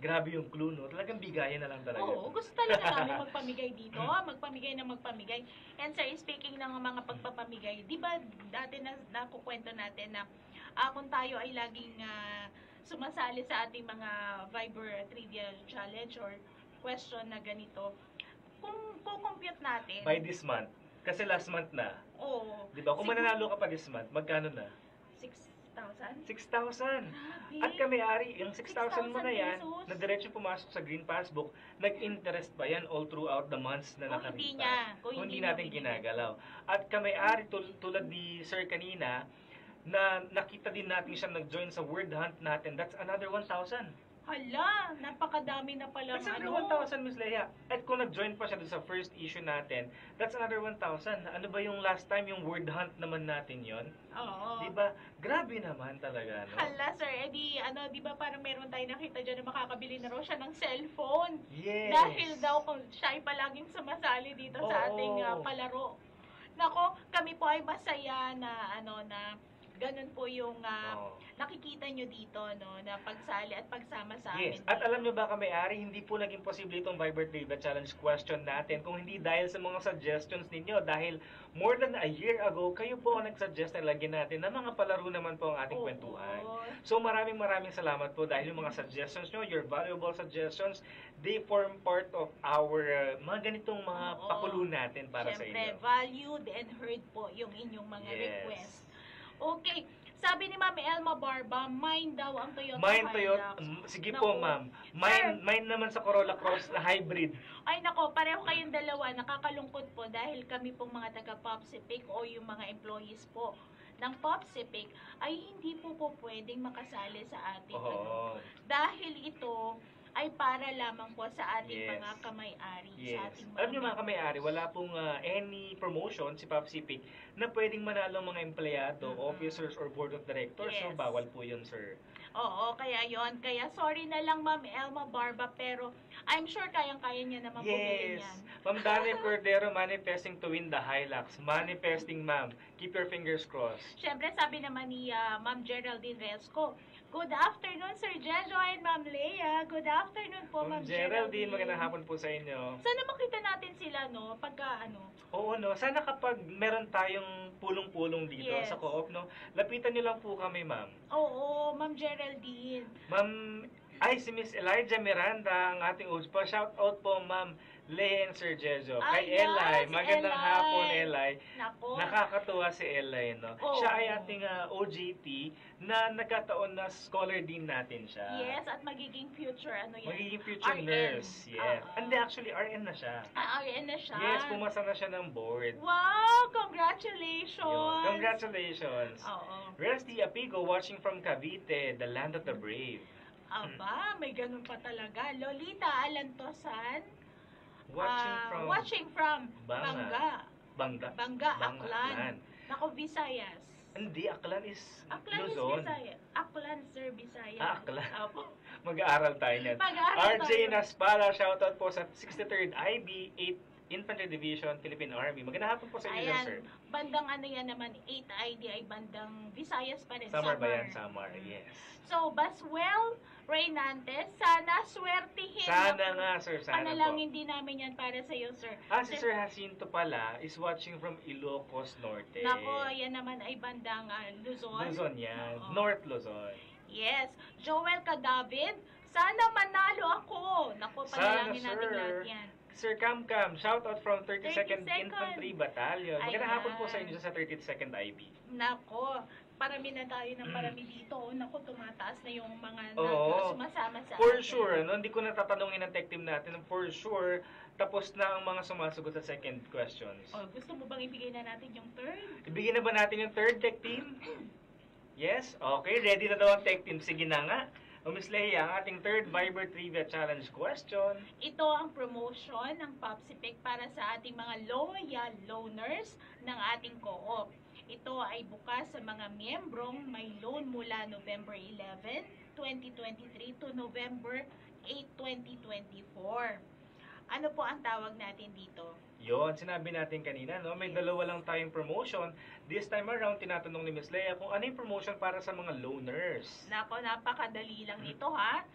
Grabe yung clue, no? Talagang bigayan na lang talaga. Oo, gusto talaga namin magpamigay dito. Magpamigay na magpamigay. And sir, speaking ng mga pagpapamigay, di ba dati nakukwento natin na kung tayo ay laging sumasali sa ating mga Viber Trivia Challenge or question na ganito, kung compute natin... By this month. Kasi last month na. Oo. Di ba? Kung mananalo ka pa this month, magkano na? 6,000? 6,000. At kami-ari, yung 6,000 mo na yan, na diretso pumasok sa Green Passbook, nag-interest pa yan all throughout the months na nakalipas. Kung hindi natin ginagalaw. At kami-ari, tulad ni Sir kanina, na nakita din natin siya nag-join sa word hunt natin, that's another 1,000. Hala, napakadami na pala. That's another 1,000, Miss Leia. At kung nag-join pa siya dun sa first issue natin, that's another 1,000. Ano ba yung last time, yung word hunt naman natin yon? Oo. Diba? Grabe naman talaga, no? Hala, sir, edi, diba parang meron tayo nakita dyan na makakabili na raw siya ng cellphone. Yes. Dahil daw kung siya ay palaging sumasali dito sa ating palaro. Nako, kami po ay masaya na, na ganun po yung nakikita nyo dito, no, na pagsali at pagsama sa amin. Yes, at alam nyo ba kamay-ari, hindi po naging posible itong Viber Trivia Challenge question natin kung hindi dahil sa mga suggestions ninyo. Dahil more than a year ago, kayo po ang nag-suggest na lagyan natin na mga palaro naman po ang ating kwentuhan. So maraming salamat po dahil yung mga suggestions nyo, your valuable suggestions, they form part of our mga ganitong mga pakulo natin para sa inyo. Siyempre, valued and heard po yung inyong mga requests. Okay. Sabi ni Mami Elma Barba, mine daw ang Toyota Hilux. Sige po, ma'am. Mine naman sa Corolla Cross na hybrid. Ay nako, pareho kayong dalawa. Nakakalungkot po dahil kami pong mga taga-Papsipic o yung mga employees po ng Papsipic ay hindi po pwedeng makasali sa ating dahil ito ay para lamang po sa ating Yes. mga kamay-ari. Sa Yes. ating Alam niyo mga kamay-ari, wala pong any promotion si PopCPIC na pwedeng manalo ang mga empleyado, officers, or board of directors. So, Yes. bawal po yun, sir. Oo, kaya yon. Kaya sorry na lang, Ma'am Elma Barba, pero I'm sure kayang-kaya niya naman pumili Yes. yan. Ma'am Dani Cordero manifesting to win the Hilux. Manifesting, ma'am. Keep your fingers crossed. Siyempre, sabi naman ni Ma'am Geraldine Resco, good afternoon, Sir Jejo and Ma'am Leia. Good afternoon po, Ma'am Geraldine, magandang hapon po sa inyo. Sana makita natin sila, no? Pagka, Oo, no. Sana kapag meron tayong pulong-pulong dito Yes. sa co-op, no, lapitan niyo lang po kami, ma'am. Oo, Ma'am Geraldine. Ma'am, ay, si Miss Elijah Miranda, ang ating host po. Shout out po, ma'am Leia and Sir Jejo. Kay Ayan, Eli, si magandang Eli. hapon, Eli. Nako. Nakakatuwa si Eli, no? Oo. Siya ay ating OJT na nagkataon na scholar din natin siya. Yes, at magiging future, yan? Magiging future RN. nurse, yes. Hindi, actually, RN na siya. RN na siya. Yes, pumasa na siya ng board. Wow, congratulations. Yun. Congratulations. Oo. Resty Apigo watching from Cavite, the land of the brave. Aba, may ganun pa talaga. Lolita Alantosan. Watching from Bangga. Bangga. Aklan. Nako, Visayas. Hindi, Aklan is Aklan is Luzon. Visayas. Aklan, Sir, Visayas. Aklan. Opo. Mag-aaral tayo niyan. Mag-aaral RJ tayo. Naspala, shoutout po sa 63rd IB 8 Infantry Division, Philippine Army. Magandang hapon po sa inyo, sir. Ayan, bandang yan naman, 8 ID ay bandang Visayas pa rin. Samar ba yan? Samar, yes. So, Baswell Reynantes, sana swertihin. Sana nga, sir. Sana Panalangin po. din namin yan para sa iyo, sir. Si Sir Jacinto pala is watching from Ilocos Norte. Nako, yan naman ay bandang Luzon. Luzon yan. Oo. North Luzon. Yes. Joel Cadavid, sana manalo ako. Nako, panalangin Sana, natin sir. lahat yan. Sir Cam, shout out from 32nd 32nd. Infantry Battalion. Magandang Ayan. hapon po sa inyo sa 32nd IB. Nako, parami na tayo ng parami dito. Nako, tumataas na yung mga Oo. sumasama sa For atin. sure, no? Hindi ko natatanungin ng tech team natin. For sure, tapos na ang mga sumasagot sa second questions. Oh, gusto mo bang ibigay na natin yung third? Ibigyan na ba natin yung third tech team? Yes? Okay, ready na daw ang tech team. Sige na nga. O Miss Leia, ang ating third Viber Trivia Challenge question. Ito ang promotion ng PopCPIC para sa ating mga loyal loaners ng ating co-op. Ito ay bukas sa mga miyembrong may loan mula November 11, 2023 to November 8, 2024. Ano po ang tawag natin dito? Yon, sinabi natin kanina, no? May dalawa lang tayong promotion. This time around, tinatanong ni Miss Leia kung ano yung promotion para sa mga loaners. Nako, napakadali lang nito, ha?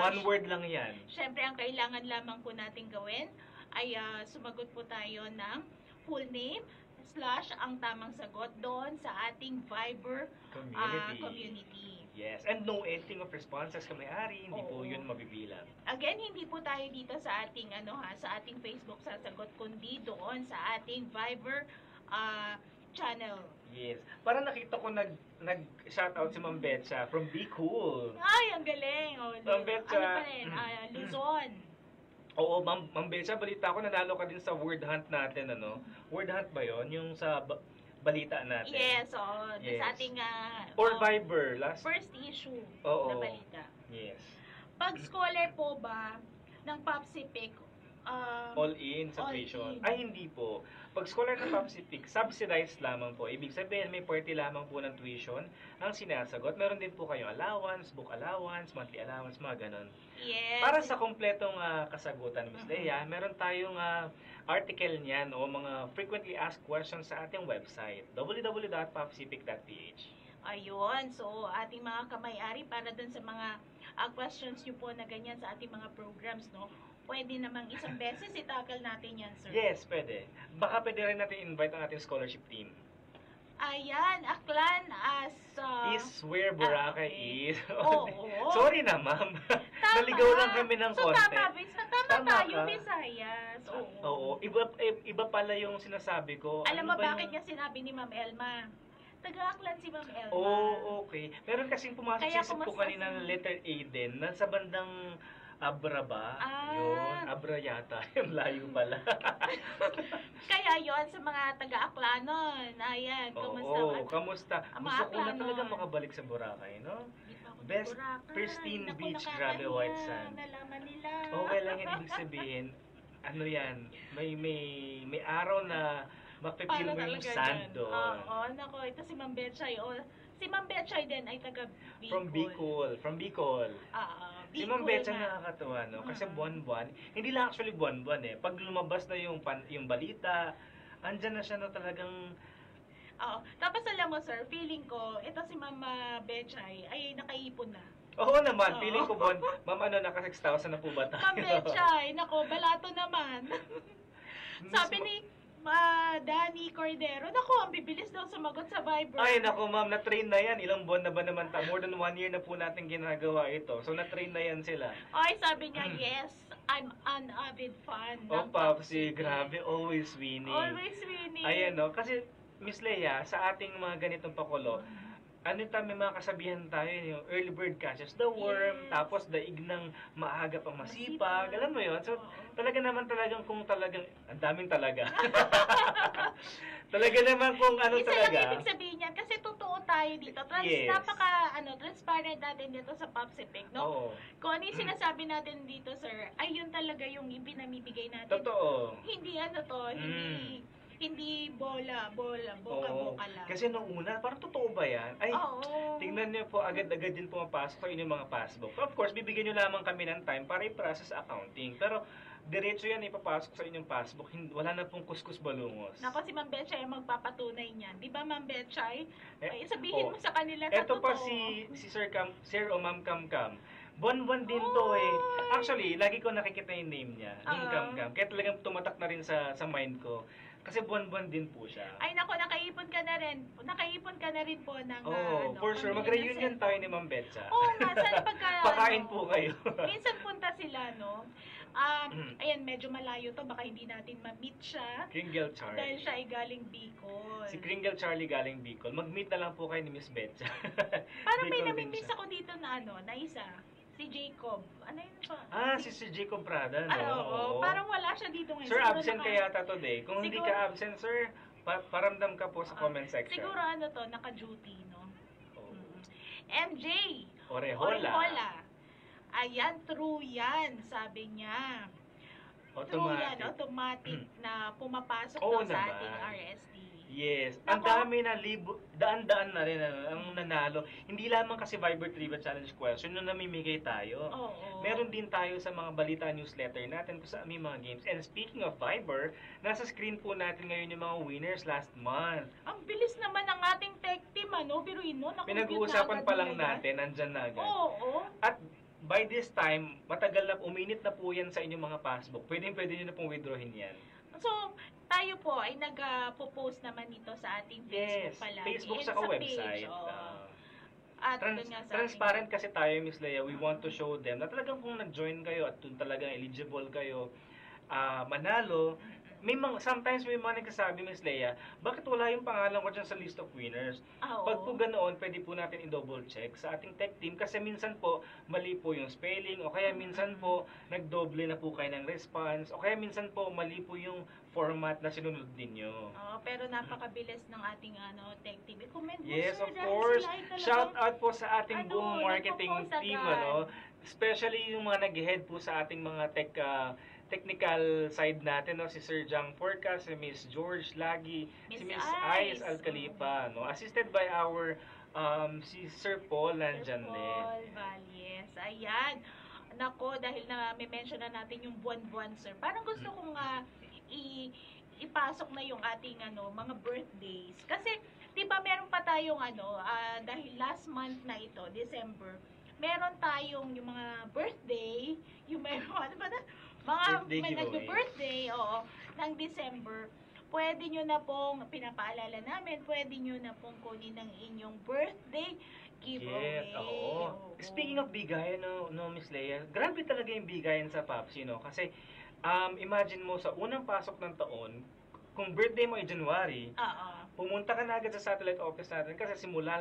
One word lang yan. Syempre, ang kailangan lamang po natin gawin ay sumagot po tayo ng full name / ang tamang sagot doon sa ating Viber community. Yes, and no editing of responses kamay-ari, hindi po Oo. yun mabibilang. Again, hindi po tayo dito sa ating sa ating Facebook sasagot kundi doon sa ating Viber channel. Yes. Parang nakita ko nag-shoutout si Ma'am Betsa from Be Cool. Ay, ang galing. Ma'am Betsa. Ano pa rin? Luzon. Oo, Ma'am Betsa, balita ko nanalo ka din sa word hunt natin, ano? Word hunt ba yon? Yung sa balita natin. Yes, oo. Yes. Sa ating Or Viber, last. first issue Oo. na balita. Yes. Pag scholar po ba ng PopCPIC, All in sa all tuition. in. Ay, hindi po. Pag scholar ng PopCPIC, subsidized lamang po. Ibig sabihin, may party lamang po ng tuition ang sinasagot. Meron din po kayong allowance, book allowance, monthly allowance, mga ganon. Yes. Para sa kompletong kasagutan, Ms. Leia, meron tayong article niyan o mga frequently asked questions sa ating website, www.popcpic.ph. Ayun. So, ating mga kamay-ari para dun sa mga questions nyo po na ganyan sa ating mga programs, no? Pwede namang isang beses itakal natin yan, sir. Yes, pwede. Baka pwede rin natin invite ang ating scholarship team. Ayan, Aklan as... Is where Boracay is. Oo. Sorry na, ma'am. Naligaw lang kami ng So, konti. tama tayo, ka. Visayas. Oo. Oo. Iba pala yung sinasabi ko. Alam Ano mo ba bakit yung- niya sinabi ni Ma'am Elma? Taga-Aklan si Ma'am Elma. Oh, okay. Meron kasing pumasok Kaya sa isip ko kumusta kanina si- ng letter A din, nasa bandang Abra ba? Ah. Yun, Abra yata. Yung layo pala. Kaya yon sa mga taga-Aklanon. Ayan, kumusta? Oo, kamusta? Ang mga Gusto ko na Aklanon. talaga makabalik sa Boracay, no? Best Boracay. pristine Naku, beach, nakakahiya. grabe white sand. Nalaman nila. Okay lang yan, ibig sabihin, ano yan, may araw na mapipil mo yung talaga sand yan. doon. Oo, nako, ito si Ma'am Betchay. Si Ma'am Betchay din ay taga Bicol. From Bicol. Si Ma'am Bicol Betsa na. nakakatuwa, no? Kasi buwan-buwan, hindi lang actually buwan-buwan eh. Pag lumabas na yung balita, andyan na siya na talagang... Oo. Tapos alam mo, sir, feeling ko, ito si Mama Betchay ay nakaipon na. Oo naman, feeling ko buwan, ma'am, ano, naka 6,000 na po ba tayo? Ma'am Betchay, nako, balato naman. Sabi ni Danny Cordero, nako, ang bibilis daw sumagot sa Viber. Ay, nako ma'am, na-train na yan. Ilang buwan na ba naman? More than 1 year na po natin ginagawa ito. So, na-train na yan sila. Ay, sabi niya, yes, I'm an avid fan. Oh, Popsy, grabe, always winning. Always winning. Ayan, no? Kasi, Miss Leia, sa ating mga ganitong pakulo, ano may mga kasabihan tayo, yung early bird catches the worm, tapos daig ng maaga pang masipag, alam mo yun? So, talaga naman talagang kung talagang, ang daming talaga. Talaga naman kung ano Isa talaga. lang ibig sabihin yan, kasi totoo tayo dito. Yes. Transparent natin dito sa Popsipic, no? Oo. Kung ano yung sinasabi natin dito, sir, ay yun talaga yung ipinamimigay natin. Totoo. Hindi ano to, hindi boka-boka lang. Kasi nung una, parang totoo ba yan? Ay, tingnan niyo po, agad-agad din pumapasok sa inyong mga passbook. Of course, bibigyan niyo lamang kami ng time para i-process accounting. Pero, diretso yan ipapasok sa inyong passbook. Wala na pong kuskus balungos. Nako, si Ma'am Betchay ang magpapatunay niyan. Di ba, Ma'am Betchay? Ay, sabihin mo sa kanila sa Eto totoo. pa si Sir o Ma'am Kam. Buwan-buwan din to eh. Actually, lagi ko nakikita yung name niya, yung Kam. Kaya talagang tumatak na rin sa mind ko. Kasi buwan-buwan din po siya. Ay nako, nakaipon ka na rin. Nakaipon ka na rin po ng for sure. Mag-reunion tayo ni Ma'am Betsa. Oo nga, sana pagka pakain po kayo. Minsan punta sila, no? Ayan, medyo malayo to. Baka hindi natin ma-meet siya. Kringle Charlie. Dahil siya ay galing Bicol. Si Kringle Charlie galing Bicol. Mag-meet na lang po kayo ni Miss Betsa. Parang may namimiss ako dito na na isa. Si Jacob. Ano yun pa? Si Jacob Prada, no? Oo. Parang wala siya dito ngayon. Sir, absent ka yata today. Kung hindi ka absent, sir, paramdam ka po sa comment section. Siguro naka-duty, no? MJ. Orejola. Ayan, true yan, sabi niya. True yan, automatic na pumapasok sa ating RSD. Yes. Ang dami na daan-daan na rin ang nanalo. Hindi lamang kasi Viber Trivia Challenge question na namimigay tayo. Meron din tayo sa mga balita newsletter natin kung sa aming mga games. And speaking of Viber, nasa screen po natin ngayon yung mga winners last month. Ang bilis naman ng ating tech team, ano? Biruin mo, pinag-uusapan pa lang natin, nandyan na agad. Oo. At by this time, matagal na, uminit na po yan sa inyong mga passbook. Pwede nyo na pong withdrawin yan. So, tayo po ay nag-post naman ito sa ating Facebook palagi. Facebook sa website. At transparent kasi tayo, Miss Leia. We want to show them na talagang kung nag-join kayo at talagang eligible kayo manalo, sometimes may mga nagsasabi, Miss Leia, bakit wala yung pangalan ko dyan sa list of winners? Pag po ganoon, pwede po natin i-double check sa ating tech team kasi minsan po mali po yung spelling o kaya minsan po nagdoble na po kayo ng response o kaya minsan po mali po yung format na sinunod ninyo. Pero napakabilis ng ating tech team. I-comment mo, yes, sir, of course. Shout out po sa ating Ano, buong marketing team, especially yung mga nag-head po sa ating mga technical side natin, si Sir Jang Forca, si Miss George Lagi, si Miss Ice Alcalipa, assisted by our si Sir Paul nandyan din. Paul Valles. Ayan. Nako, dahil na may mention na natin yung buwan-buwan, sir. Parang gusto kong ipasok na yung ating mga birthdays. Kasi 'di ba meron pa tayong dahil last month na ito, December, meron tayong yung mga birthday, yung meron mga nag-birthday, ng December, pwede nyo na pong, pinapaalala namin, pwede nyo na pong kunin ng inyong birthday giveaway. Yes, Speaking of bigayan, Miss Leia, grabe talaga yung bigayan sa Popsi, kasi imagine mo, sa unang pasok ng taon, kung birthday mo ay January, pumunta ka na agad sa satellite office natin kasi simula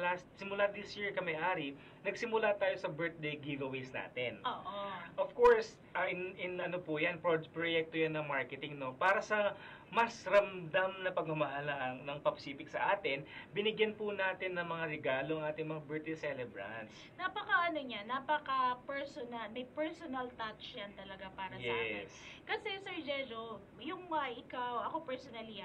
this year kami-ari, nagsimula tayo sa birthday giveaways natin. Oo. Of course, in ano po yan, proyekto yan ng marketing, no? Para sa mas ramdam na pagmamahal ng Papcific sa atin, binigyan po natin ng mga regalo ang ating mga birthday celebrants. Napaka-personal, may personal touch yan talaga para sa akin. Kasi Sir Jejo, yung ikaw, ako personally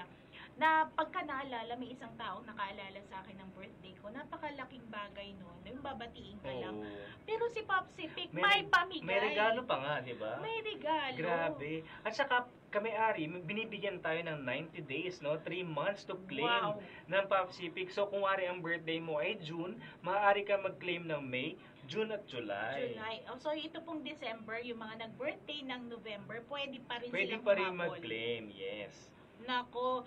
na pagka naalala, may isang taong nakaalala sa akin ng birthday ko, napakalaking bagay nun, yung babatiin ka lang. Pero si Papcific, may pamigay. May regalo pa nga, di ba? May regalo. Grabe. At saka, kami-ari, binibigyan tayo ng 90 days, no? 3 months to claim ng Papcific. So, kung ari ang birthday mo ay June, maaari ka mag-claim ng May, June at July. So, ito pong December, yung mga nag-birthday ng November, pwede pa rin silang mag-claim, yes. Nako,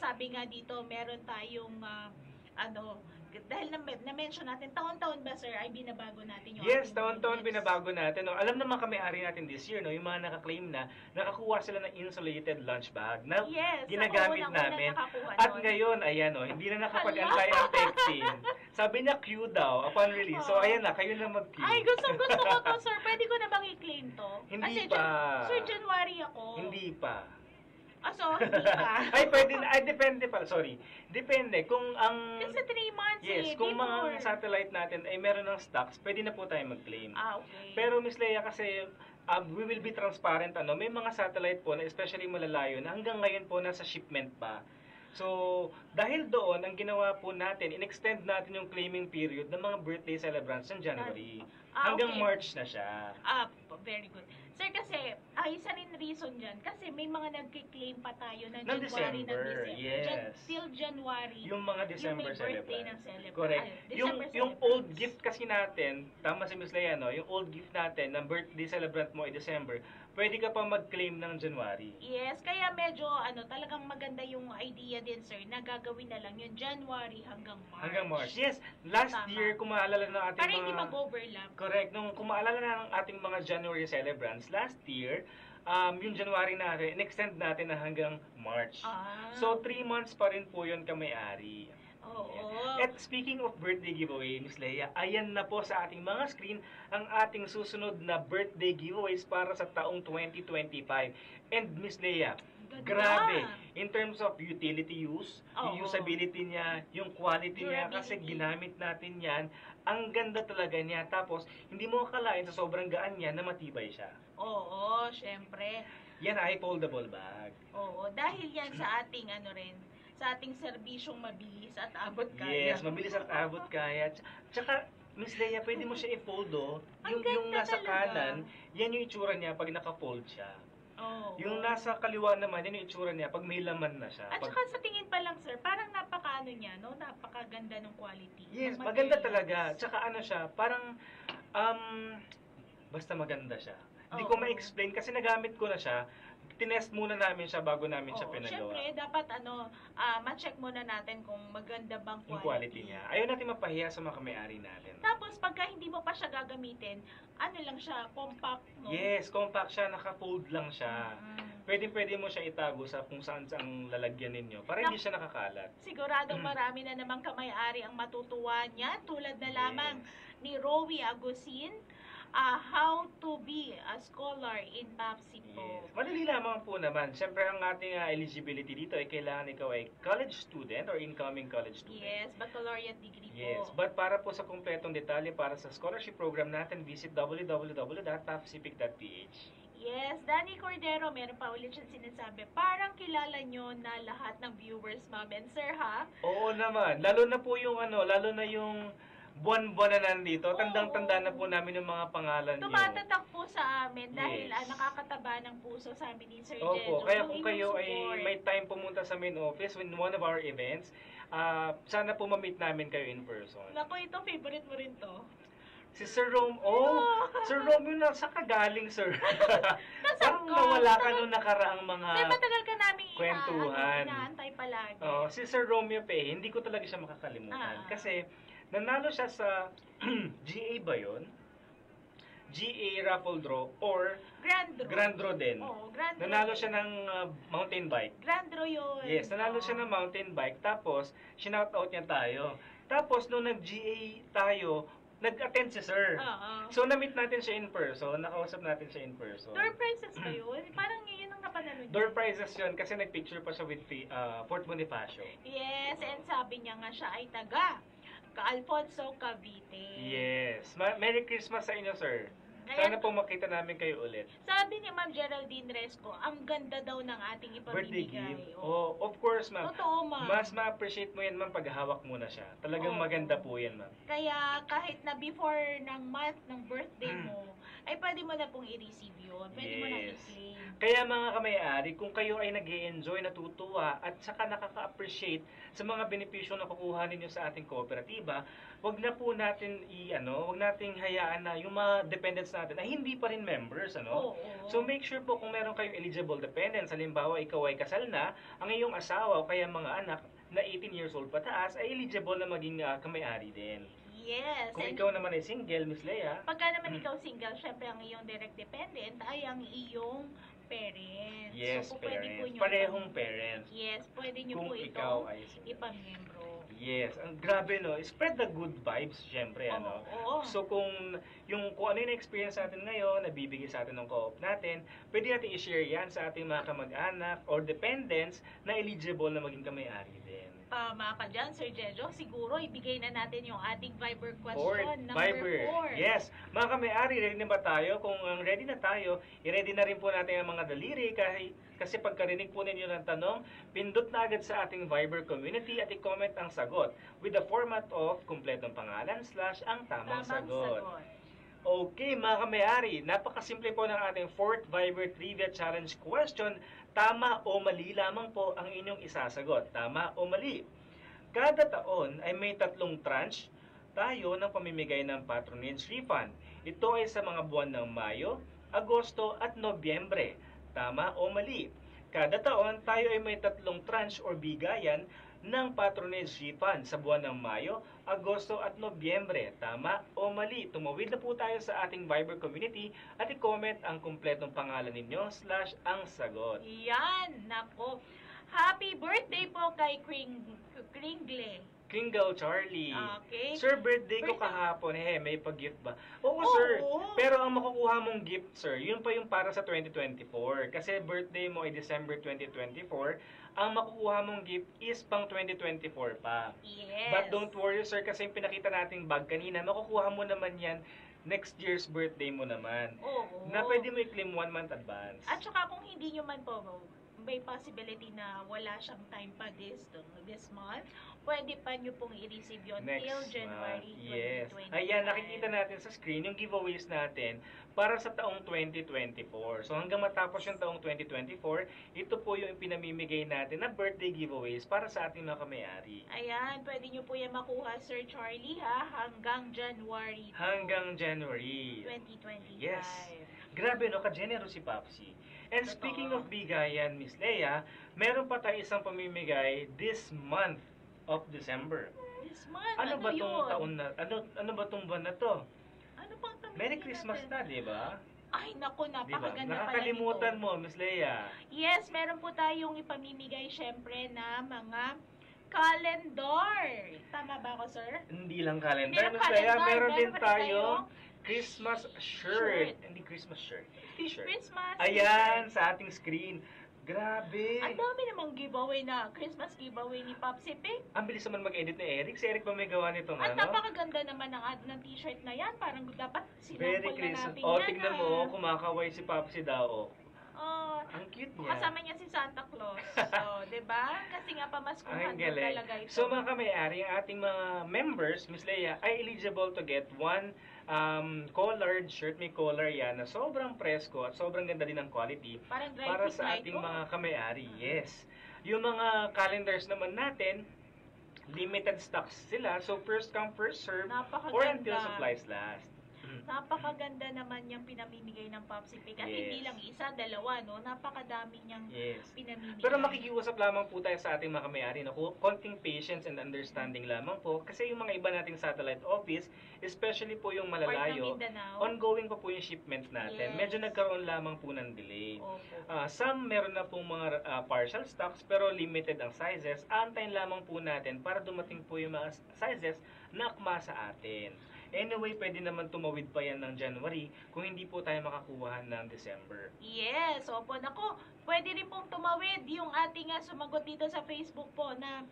sabi nga dito, meron tayong, dahil na-mention natin, taon-taon ba, sir, ay binabago natin yung Yes, taon-taon binabago natin. No? Alam naman kami-ari natin this year, no? Yung mga nakaklaim na, nakakuha sila ng insulated lunch bag na ginagamit namin. At ngayon, ayan, no, hindi na nakapag-antay ang texting. Sabi niya, queue daw, upon release. So, ayan na, kayo na mag-queue. Ay, gusto ko to, sir. Pwede ko na bang i-claim to? Hindi pa. Sir, January ako. Hindi pa. So, hindi pa. Ay, pwede na. Ay, depende pala. Sorry. Depende. Kung ang... Kasi 3 months kung mga satellite natin ay meron ng stocks, pwede na po tayo mag-claim. Okay. Pero, Miss Leia, kasi we will be transparent. May mga satellite po na especially malalayo na hanggang ngayon po nasa shipment pa. So, dahil doon, ang ginawa po natin, in-extend natin yung claiming period ng mga birthday celebrants ng January. Hanggang March na siya. Very good. Sir, kasi, isa rin reason dyan, kasi may mga nag-claim pa tayo ng January, December. Yes. Till January. Yung mga December yung may birthday ng celebrant. Correct. Yung old gift kasi natin, tama si Ms. Leia, no? Yung old gift natin, ng birthday celebrant mo ay December, pwede ka pa mag-claim ng January. Yes, kaya medyo, talagang maganda yung idea din, sir, na gagawin na lang yung January hanggang March. Hanggang March. Yes. Last year, kung maalala ng ating para hindi mag-overlap. Correct. Kung maalala na ng ating mga January celebrants, last year, yung January natin, in-extend natin na hanggang March. So, 3 months pa rin po yun kami-ari. At speaking of birthday giveaway, Miss Leia, ayan na po sa ating mga screen ang ating susunod na birthday giveaways para sa taong 2025. And Miss Leia, grabe, in terms of utility use, yung usability niya, yung quality niya, kasi ginamit natin yan, ang ganda talaga niya. Tapos, hindi mo akalain sa sobrang gaan niya na matibay siya. Oo, syempre. Yan ay foldable bag. Oo, dahil yan sa ating sa ating serbisyong mabilis at abot kaya. Yes, mabilis at abot kaya. Tsaka, Miss Leia, pwede mo siya i-fold, yung nasa kanan, yan yung itsura niya pag naka-fold siya. Yung nasa kaliwa naman, yan yung itsura niya pag may laman na siya. At saka sa tingin pa lang, sir, parang niya, no? Napakaganda ng quality. Yes, maganda talaga. Tsaka siya, parang, basta maganda siya. Hindi ko ma-explain kasi nagamit ko na siya. Tinest muna namin siya bago namin siya pinagawa. Siyempre, dapat ma-check muna natin kung maganda bang quality. Yung quality niya. Ayaw natin mapahiya sa mga may-ari natin. Tapos, pagka hindi mo pa siya gagamitin, lang siya, compact, no? Yes, compact siya, naka-fold lang siya. Pwede mo siya itago sa kung saan ang lalagyan ninyo para hindi siya nakakalat. Siguradong marami na namang kamay-ari ang matutuwa niya, tulad na lamang ni Rowie Agosin, how to be a scholar in Papcific. Yes. Madali lamang po naman. Siyempre, ang ating eligibility dito ay kailangan ikaw ay college student or incoming college student. Yes, baccalaureate degree po. Yes, but para po sa kumpletong detalye para sa scholarship program natin, visit www.papcific.ph. Yes, Danny Cordero, meron pa ulit siyang sinasabi. Parang kilala nyo na lahat ng viewers, ma'am and sir, ha? Oo naman. Lalo na po yung lalo na yung buwan-buwan na nandito. Tandang-tanda na po namin yung mga pangalan niyo. Tumatatak po sa amin dahil nakakataba ng puso sa amin ni Sir Jejo. Opo, kaya kung kayo ay may time pumunta sa main office in one of our events, sana po ma-meet namin kayo in person. Naku, ito favorite mo rin to. Si Sir Rome, Sir Rome yun, saan ka galing, sir? Parang nawala ka nung nakaraang mga matagal ka namin kwentuhan. Inaantay palagi. Si Sir Romeo Pe, hindi ko talaga siya makakalimutan. Kasi, nanalo siya sa GA ba yun? GA raffle draw or Grand draw. din. Oo, Grand draw. Nanalo siya ng mountain bike. Grand draw yun. Yes, nanalo siya ng mountain bike. Tapos, shinout-out niya tayo. Tapos, nung nag-GA tayo, nag-attend si sir. So, na-meet natin siya in person. Nakausap natin siya in person. Door prizes ba yun? Parang yun ang napanalo niya. Door prizes yun kasi nag-picture pa siya with Fort Bonifacio. Yes, and sabi niya nga siya ay taga Alfonso, Cavite. Yes. Merry Christmas sa inyo, sir. Ayan. Sana po makita namin kayo ulit. Sabi ni Ma'am Geraldine Resco, ang ganda daw ng ating Birthday ipamimigay. gift. Oh, of course, ma'am. Totoo, ma'am. Mas ma-appreciate mo yan, ma'am, pag hawak mo na siya. Talagang maganda po yan, ma'am. Kaya kahit na before ng month ng birthday mo, ay pwede mo na pong i-receive yun. Pwede mo na Yes. i-claim. Kaya mga kamay-ari, kung kayo ay nag-i-enjoy, natutuwa, at saka nakaka-appreciate sa mga benepisyo na kukuha ninyo sa ating kooperatiba, wag na po natin wag nating hayaan na yung mga dependents natin ay hindi pa rin members, Oo. So make sure po kung meron kayong eligible dependents, halimbawa ikaw ay kasal na, ang iyong asawa o kaya mga anak na 18 years old pataas ay eligible na maging kamay-ari din. Yes. Kung and ikaw naman ay single, Miss Leia, pagka naman ikaw single, syempre ang iyong direct dependent ay ang iyong parents. yes, So, pwede po parents. nyo Parehong parents. Yes, pwede nyo Kung po ikaw itong ay single. ipamiyembro. Yes, ang grabe no, spread the good vibes syempre Oo. So kung ano yung experience natin ngayon, nabibigay sa atin ng co-op natin, pwede natin i-share yan sa ating mga kamag-anak or dependents na eligible na maging kamay-ari din. Tama ka dyan, Sir Jejo. Siguro ibigay na natin yung ating Viber Or question, number Viber. 4. Yes. Mga kamay-ari, ready na ba tayo? Kung ready na tayo, i-ready na rin po natin ang mga daliri kasi pagkarinig po ninyo ng tanong, pindot na agad sa ating Viber community at i-comment ang sagot with the format of kumpletong pangalan / ang tamang sagot. Okay, mga kamay-ari, napakasimple po ng ating 4th Viber Trivia Challenge question. Tama o mali lamang po ang inyong isasagot. Tama o mali? Kada taon ay may 3 tranche tayo ng pamimigay ng patronage refund. Ito ay sa mga buwan ng Mayo, Agosto at Nobyembre. Tama o mali? Kada taon tayo ay may 3 tranche or bigayan ng patronage refund sa buwan ng Mayo, Agosto at Nobyembre. Tama o mali? Tumawid na po tayo sa ating Viber community at i-comment ang kumpletong pangalan ninyo / ang sagot. Yan, nako. Happy birthday po kay Kringle. Kringle Charlie. Okay. Sir, birthday ko kahapon. May pag-gift ba? Oo, sir. Pero ang makukuha mong gift, sir, yun pa yung para sa 2024. Kasi birthday mo ay December 2024. Ang makukuha mong gift is pang 2024 pa. Yes. But don't worry, sir, kasi yung pinakita nating bag kanina, makukuha mo naman yan next year's birthday mo naman. Oo. Na pwede mo i-claim 1 month advance. At saka kung hindi nyo man po, may possibility na wala siyang time pa this month, pwede pa nyo pong i-receive yun till January 2025. Yes. Ayan, nakikita natin sa screen yung giveaways natin para sa taong 2024. So hanggang matapos yung taong 2024, ito po yung pinamimigay natin na birthday giveaways para sa ating mga kamay-ari. Ayan, pwede nyo po yan makuha, Sir Charlie, hanggang January. Hanggang January 2025. Yes. Grabe no, ka-generous si Papsi. And speaking of bigayan, Miss Leia, meron pa tayo isang pamimigay this month of December. This month? Ano ba tong yun? taon na, ano ba tong buwan na to? Ano pang pamimigay Merry Christmas natin? na, di ba? Ay, naku, Di ba? napakaganda pala Nakakalimutan nito. mo, Miss Leia. Yes, meron po tayong ipamimigay syempre na mga calendar. Tama ba ako, sir? Hindi lang calendar, Meron Miss Leia. calendar, Meron din meron pa tayong tayong Christmas shirt. Hindi Christmas shirt. T-shirt. Christmas Ayan, sa ating screen. Grabe. Ang dami namang giveaway na Christmas giveaway ni Popsi Pig. Ang bilis naman mag-edit ni Eric. Si Eric ba may gawa nitong At ano? napakaganda naman ng t-shirt na yan. Parang dapat Very sinample na Christmas. natin O, yan. tignan mo, kumakaway si Papsi daw. Oh, ang cute niya. kasama niya si Santa Claus. So, 'di ba? Kasi nga pamaskuhan Ang galing. talaga ito. So mga kamay-ari, ang ating mga members, Miss Leia, ay eligible to get one collared shirt. May collar yan na sobrang presko at sobrang ganda din ng quality Parang dry para fit sa night, ating oh. mga kamay-ari. Yes. Yung mga calendars naman natin, limited stocks sila. So first come, first serve or Napakaganda. until supplies last. Napakaganda naman yung pinamimigay ng Popsipic. At Yes. hindi lang isa, dalawa, no? Napakadami niyang pinamimigay. Pero makikiusap lamang po tayo sa ating mga may-ari na konting patience and understanding lamang po. Kasi yung mga iba nating satellite office, especially po yung malalayo, Part ng Mindanao. ongoing pa po yung shipment natin. Yes. Medyo nagkaroon lamang po ng delay. Opo. Some meron na pong mga partial stocks pero limited ang sizes. Antayin lamang po natin para dumating po yung mga sizes na akma sa atin. Anyway, pwede naman tumawid pa yan ng January kung hindi po tayo makakuha ng December. Yes, opo. Nako, pwede rin pong tumawid yung ating sumagot dito sa Facebook po na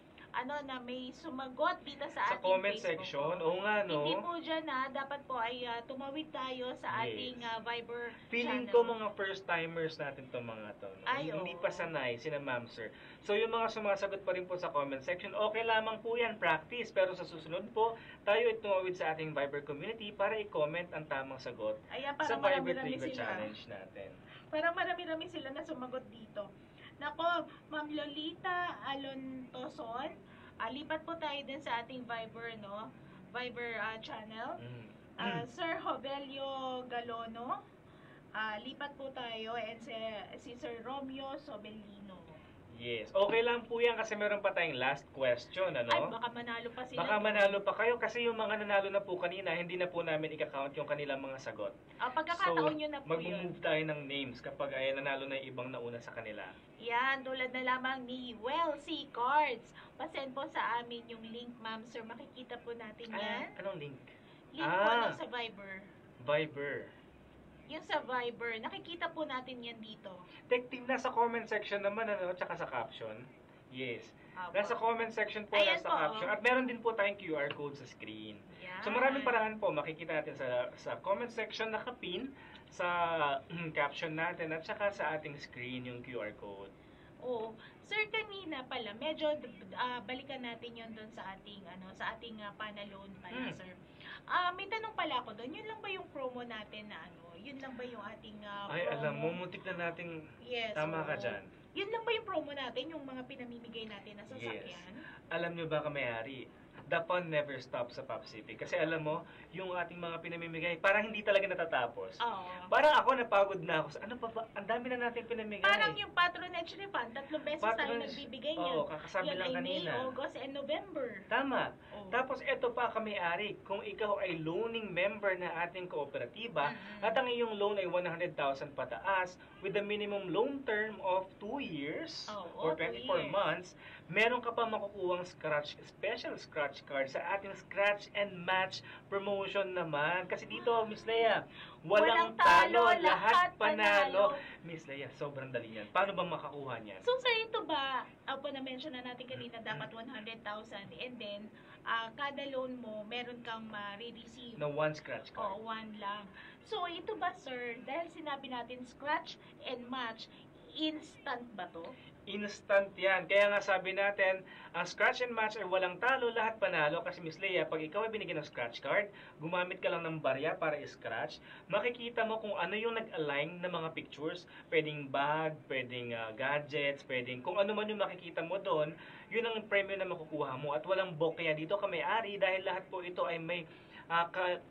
na may sumagot dito sa Sa ating comment Facebook section, po. oo nga no. Hindi po dyan dapat po ay tumawid tayo sa ating Viber Feeling channel. ko mga first timers natin itong mga to. No? Ay, Hindi oo. pa sanay, sina ma'am sir. So yung mga sumasagot pa rin po sa comment section, okay lamang po yan, practice. Pero sa susunod po, tayo ay tumawid sa ating Viber community para i-comment ang tamang sagot Ayan, sa parang Viber marami-rami Trivia sila. Challenge natin. Parang marami-rami sila na sumagot dito. Nako, Ma'am Lolita Alontoson, lipat po tayo din sa ating Viber, no? Viber channel. Sir Jovelio Galono, lipat po tayo, and si Sir Romeo Sobelino. Yes. Okay lang po yan kasi meron pa tayong last question, ano? Ay, baka manalo pa sila. Baka manalo pa kayo kasi yung mga nanalo na po kanina, hindi na po namin i-count yung kanilang mga sagot. Pagkakataon nyo na po yun. mag-move tayo ng names kapag ay nanalo na yung ibang nauna sa kanila. Yan, tulad na lamang ni Wealthy Cards. Pasend po sa amin yung link, ma'am sir. Makikita po natin yan. Anong link? Link po lang sa Viber. Viber. Yung sa Viber, nakikita po natin yan dito. Team, nasa comment section naman, ano, tsaka sa caption. Yes. Nasa comment section po, Ayan nasa po, caption. At meron din po tayong QR code sa screen. Yan. So maraming paraan po, makikita natin sa comment section nakapin, sa caption natin, at saka sa ating screen yung QR code. Oo. Sir, kanina pala, medyo balikan natin yon doon sa ating panalon pala, sir. May tanong pala ako doon. Yun lang ba yung promo natin na Yun lang ba yung ating promo? Ay, alam mo, muntik na nating tama ka dyan. Yun lang ba yung promo natin, yung mga pinamimigay natin na sasakyan? Yes. Alam nyo ba, kamayari, the fun never stops sa Popsipic. Kasi alam mo, yung ating mga pinamimigay, parang hindi talaga natatapos. Oo. Parang ako, napagod na ako. Ano pa ba? Ang dami na natin pinamigay. Parang yung patronage refund, 3 beses tayo nagbibigay niyan. Oo, kakasabi yan lang ay kanina. May, August, and November. Tama. Tapos ito pa, kamayari, kung ikaw ay loaning member na ating kooperatiba, at ang iyong loan ay 100,000 pataas, with a minimum loan term of 2 years, or 24 months, meron ka pa makukuhang special scratch card sa ating scratch and match promotion naman. Kasi dito, Miss Leia, walang talo, lahat panalo. Miss Leia, sobrang dali yan. Paano ba makakuha niyan? So, sir, ito ba, na-mention na natin kanina, dapat 100,000, and then, kada loan mo, meron kang ma-receive. Na one scratch card. Oo, 1 lang. So, ito ba, sir, dahil sinabi natin scratch and match, instant ba to? Instant yan. Kaya nga sabi natin, ang scratch and match ay walang talo, lahat panalo. Kasi Miss Leia, pag ikaw ay binigyan ng scratch card, gumamit ka lang ng barya para i-scratch, makikita mo kung ano yung nag-align na mga pictures. Pwedeng bag, pwedeng gadgets, pwedeng kung ano man yung makikita mo doon, yun ang premyo na makukuha mo. At walang bokeh dito kamay-ari dahil lahat po ito ay may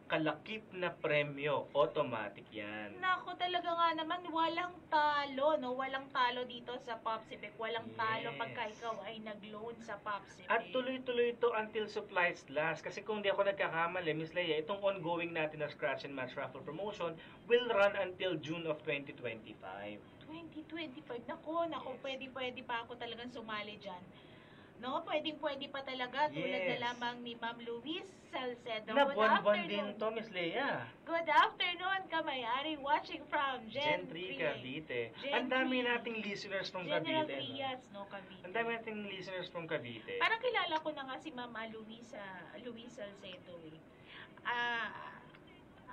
kalakip na premyo. Automatic yan. Nako, talaga nga naman, walang talo, no? Walang talo dito sa Popsipic. Walang talo pagka ikaw ay nag-loan sa Popsipic. At tuloy-tuloy ito until supplies last. Kasi kung di ako nagkakamali, Miss Leia, itong ongoing natin na Scratch and Match Raffle promotion will run until June of 2025. 2025? Nako, pwede pa ako talagang sumali dyan. No, pwede pa talaga. Tulad na lamang ni Ma'am Luis Salcedo. Na buwan-buwan din to, Miss Leia. Good afternoon, kamayari, watching from Gen 3 Cavite. Ang dami nating listeners from General Cavite. Trias, no, Cavite. Ang dami nating listeners from Cavite. Parang kilala ko na nga si Ma'am Luis Salcedo.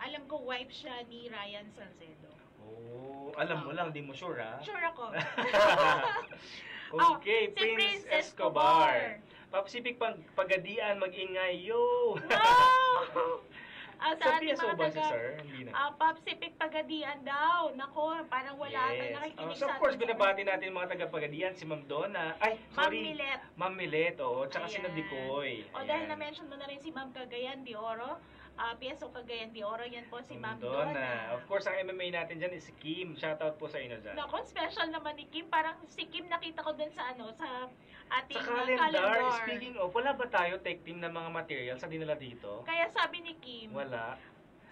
Alam ko, wife siya ni Ryan Salcedo. Oh, alam mo lang, di mo sure, ha? Sure ako. Okay, si Prince Escobar. Popsipic Pagadian, mag-ingay, yo! No! Sa PSO ba si sir? Hindi na. Popsipic Pagadian daw. Nako, parang wala na nakikinig So of course, binabati natin mga taga-Pagadian, si Ma'am Donna. Ay, sorry. Ma'am Milet, oo. Tsaka si Nadikoy. O dahil na-mention mo na rin si Ma'am Cagayan de Oro, PSO Cagayan de Oro. Yan po si Ma'am Donna. Donna. Of course, ang MMA natin dyan is si Kim. Shoutout po sa inyo dyan. Naku, special naman ni Kim. Parang si Kim nakita ko dun sa sa ating Sa calendar, speaking of, wala ba tayo tech team ng mga materials sa dinala dito? Kaya sabi ni Kim, Wala.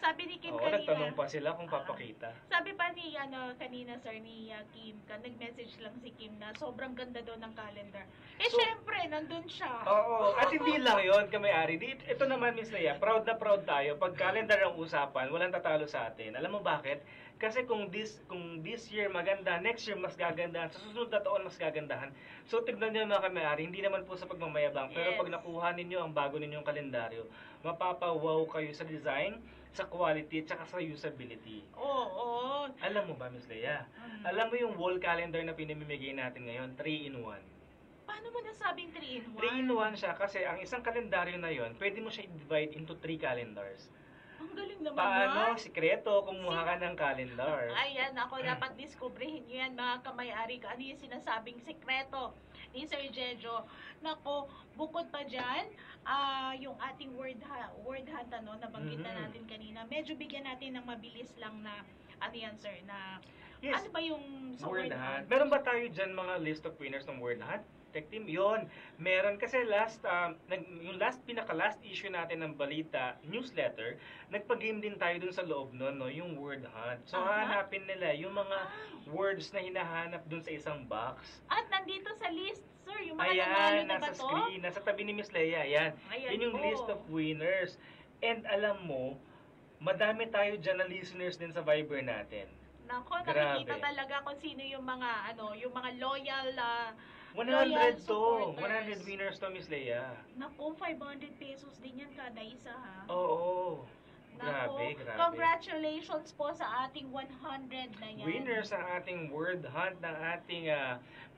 sabi ni Kim Oo, kanina, nagtanong pa sila kung papakita. sabi pa ni kanina sir ni Kim, nag-message lang si Kim na sobrang ganda daw ng calendar. So, syempre, nandun siya. Oo, at hindi lang yon kamay-ari. Ito naman, Miss Leia, proud na proud tayo. Pag calendar ang usapan, walang tatalo sa atin. Alam mo bakit? Kasi kung this year maganda, next year mas gagandahan, sa susunod na taon mas gagandahan. So tignan niyo mga kamay-ari, hindi naman po sa pagmamayabang, pero pag nakuha ninyo ang bago ninyong kalendaryo, mapapawaw kayo sa design, sa quality, at saka sa usability. Oo. Alam mo ba, Miss Leia? Alam mo yung wall calendar na pinamimigay natin ngayon, 3-in-1. Paano mo nasabing 3-in-1? 3-in-1 siya kasi ang isang kalendaryo na yon, pwede mo siya i-divide into 3 calendars. Ang galing naman Paano? Sikreto, kumuha ka ng calendar. Ayan, ako dapat diskubrihin nyo yan, mga kamay-ari. Ano yung sinasabing sekreto ni Sir Jejo? Nako, bukod pa dyan, yung ating word hunt, nabanggit na natin kanina. Medyo bigyan natin ng mabilis lang na, yan sir, na, ano ba yung sa word hunt? Meron ba tayo dyan mga list of winners ng word hunt? Tech team, yun. Meron kasi yung pinaka-last issue natin ng balita newsletter, nagpa-game din tayo dun sa loob nun, no, yung word hunt. So, hahanapin nila yung mga words na hinahanap dun sa isang box. At nandito sa list, sir, yung mga nanalo na ba nasa to? screen, nasa tabi ni Miss Leia, yan. Ayan Yun yung po. list of winners. And alam mo, madami tayo dyan na listeners din sa Viber natin. Nako, nakikita talaga kung sino yung mga, yung mga loyal 100 to. 100 winners to, Miss Leia. Naku, 500 pesos din yan kada isa, ha? Oo. Grabe, grabe. Congratulations po sa ating 100 na yan. Winners ang ating word hunt ng ating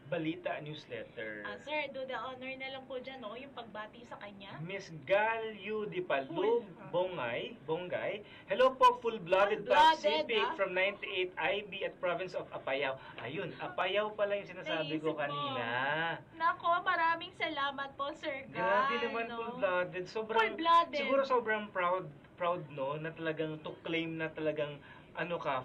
balita newsletter. Sir, do the honor na lang po dyan, yung pagbati sa kanya. Miss Galyu Di Palug Bongay. Hello po, full-blooded Pacific from 98 IB at province of Apayao. Ayun, Apayao pala yung sinasabi ko kanina. Nako, maraming salamat po, Sir Gal. Grabe naman, full-blooded. Siguro sobrang proud no, na talagang to claim na talagang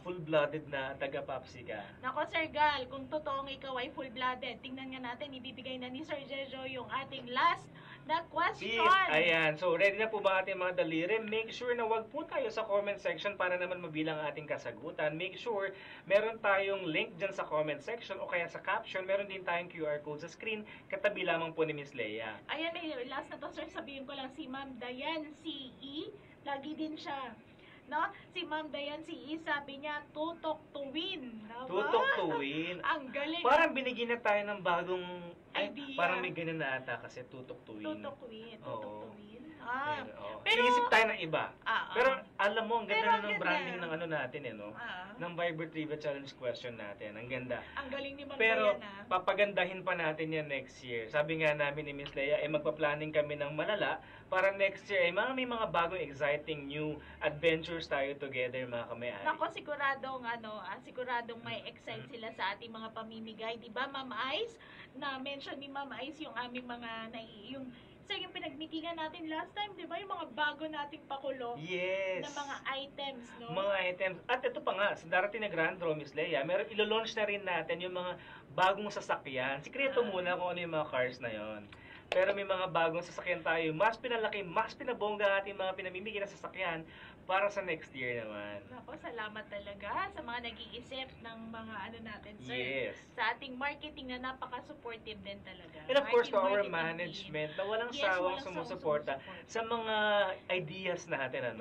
full-blooded na taga-Papsi ka. Nako, Sir Gal, kung totoong ikaw ay full-blooded, tingnan nga natin, ibibigay na ni Sir Jejo yung ating last na question. Ayan, so ready na po ba ating mga daliri? Make sure na wag po tayo sa comment section para naman mabilang ating kasagutan. Make sure meron tayong link dyan sa comment section o kaya sa caption. Meron din tayong QR code sa screen, katabi lamang po ni Miss Leia. Ayan, may last na to, sir, sabihin ko lang si Ma'am Dayan, CE, lagi din siya. No? Si Ma'am Dayan, CE, sabi niya, tutok to win. Tutok to win. Ang galing. Parang binigyan na tayo ng bagong idea. Parang may ganun na ata kasi tutok to win. Tutok to win. Pero iisip tayo ng iba. Pero alam mo, ang ganda na ng branding ng natin, ng Viber Trivia Challenge question natin. Ang ganda. Ang galing ni Ma'am Pero Dayan, papagandahin pa natin yan next year. Sabi nga namin ni Miss Leia, magpa-planning kami ng malala para next year may mga bagong exciting new adventures tayo together, mga kamay-ari. Nako, siguradong may excite sila sa ating mga pamimigay. Diba, Ma'am Ice? Na-mention ni Ma'am Ice yung aming mga, yung pinagmitingan natin last time, di ba? Yung mga bago nating pakulo. Yes. Na mga items, no? Mga items. At ito pa nga, sa darating na Grand Draw, Miss Leia, ilo-launch na rin natin yung mga bagong sasakyan. Sikreto muna kung ano yung mga cars na yon. Pero may mga bagong sasakyan tayo. Mas pinalaki, mas pinabongga ating mga pinamimigay na sasakyan para sa next year naman. Nako, salamat talaga sa mga nag-iisip ng mga natin, sir. Yes. Sa ating marketing na napaka-supportive din talaga. And of course, to our management na walang sawang sumusuporta sa mga ideas natin,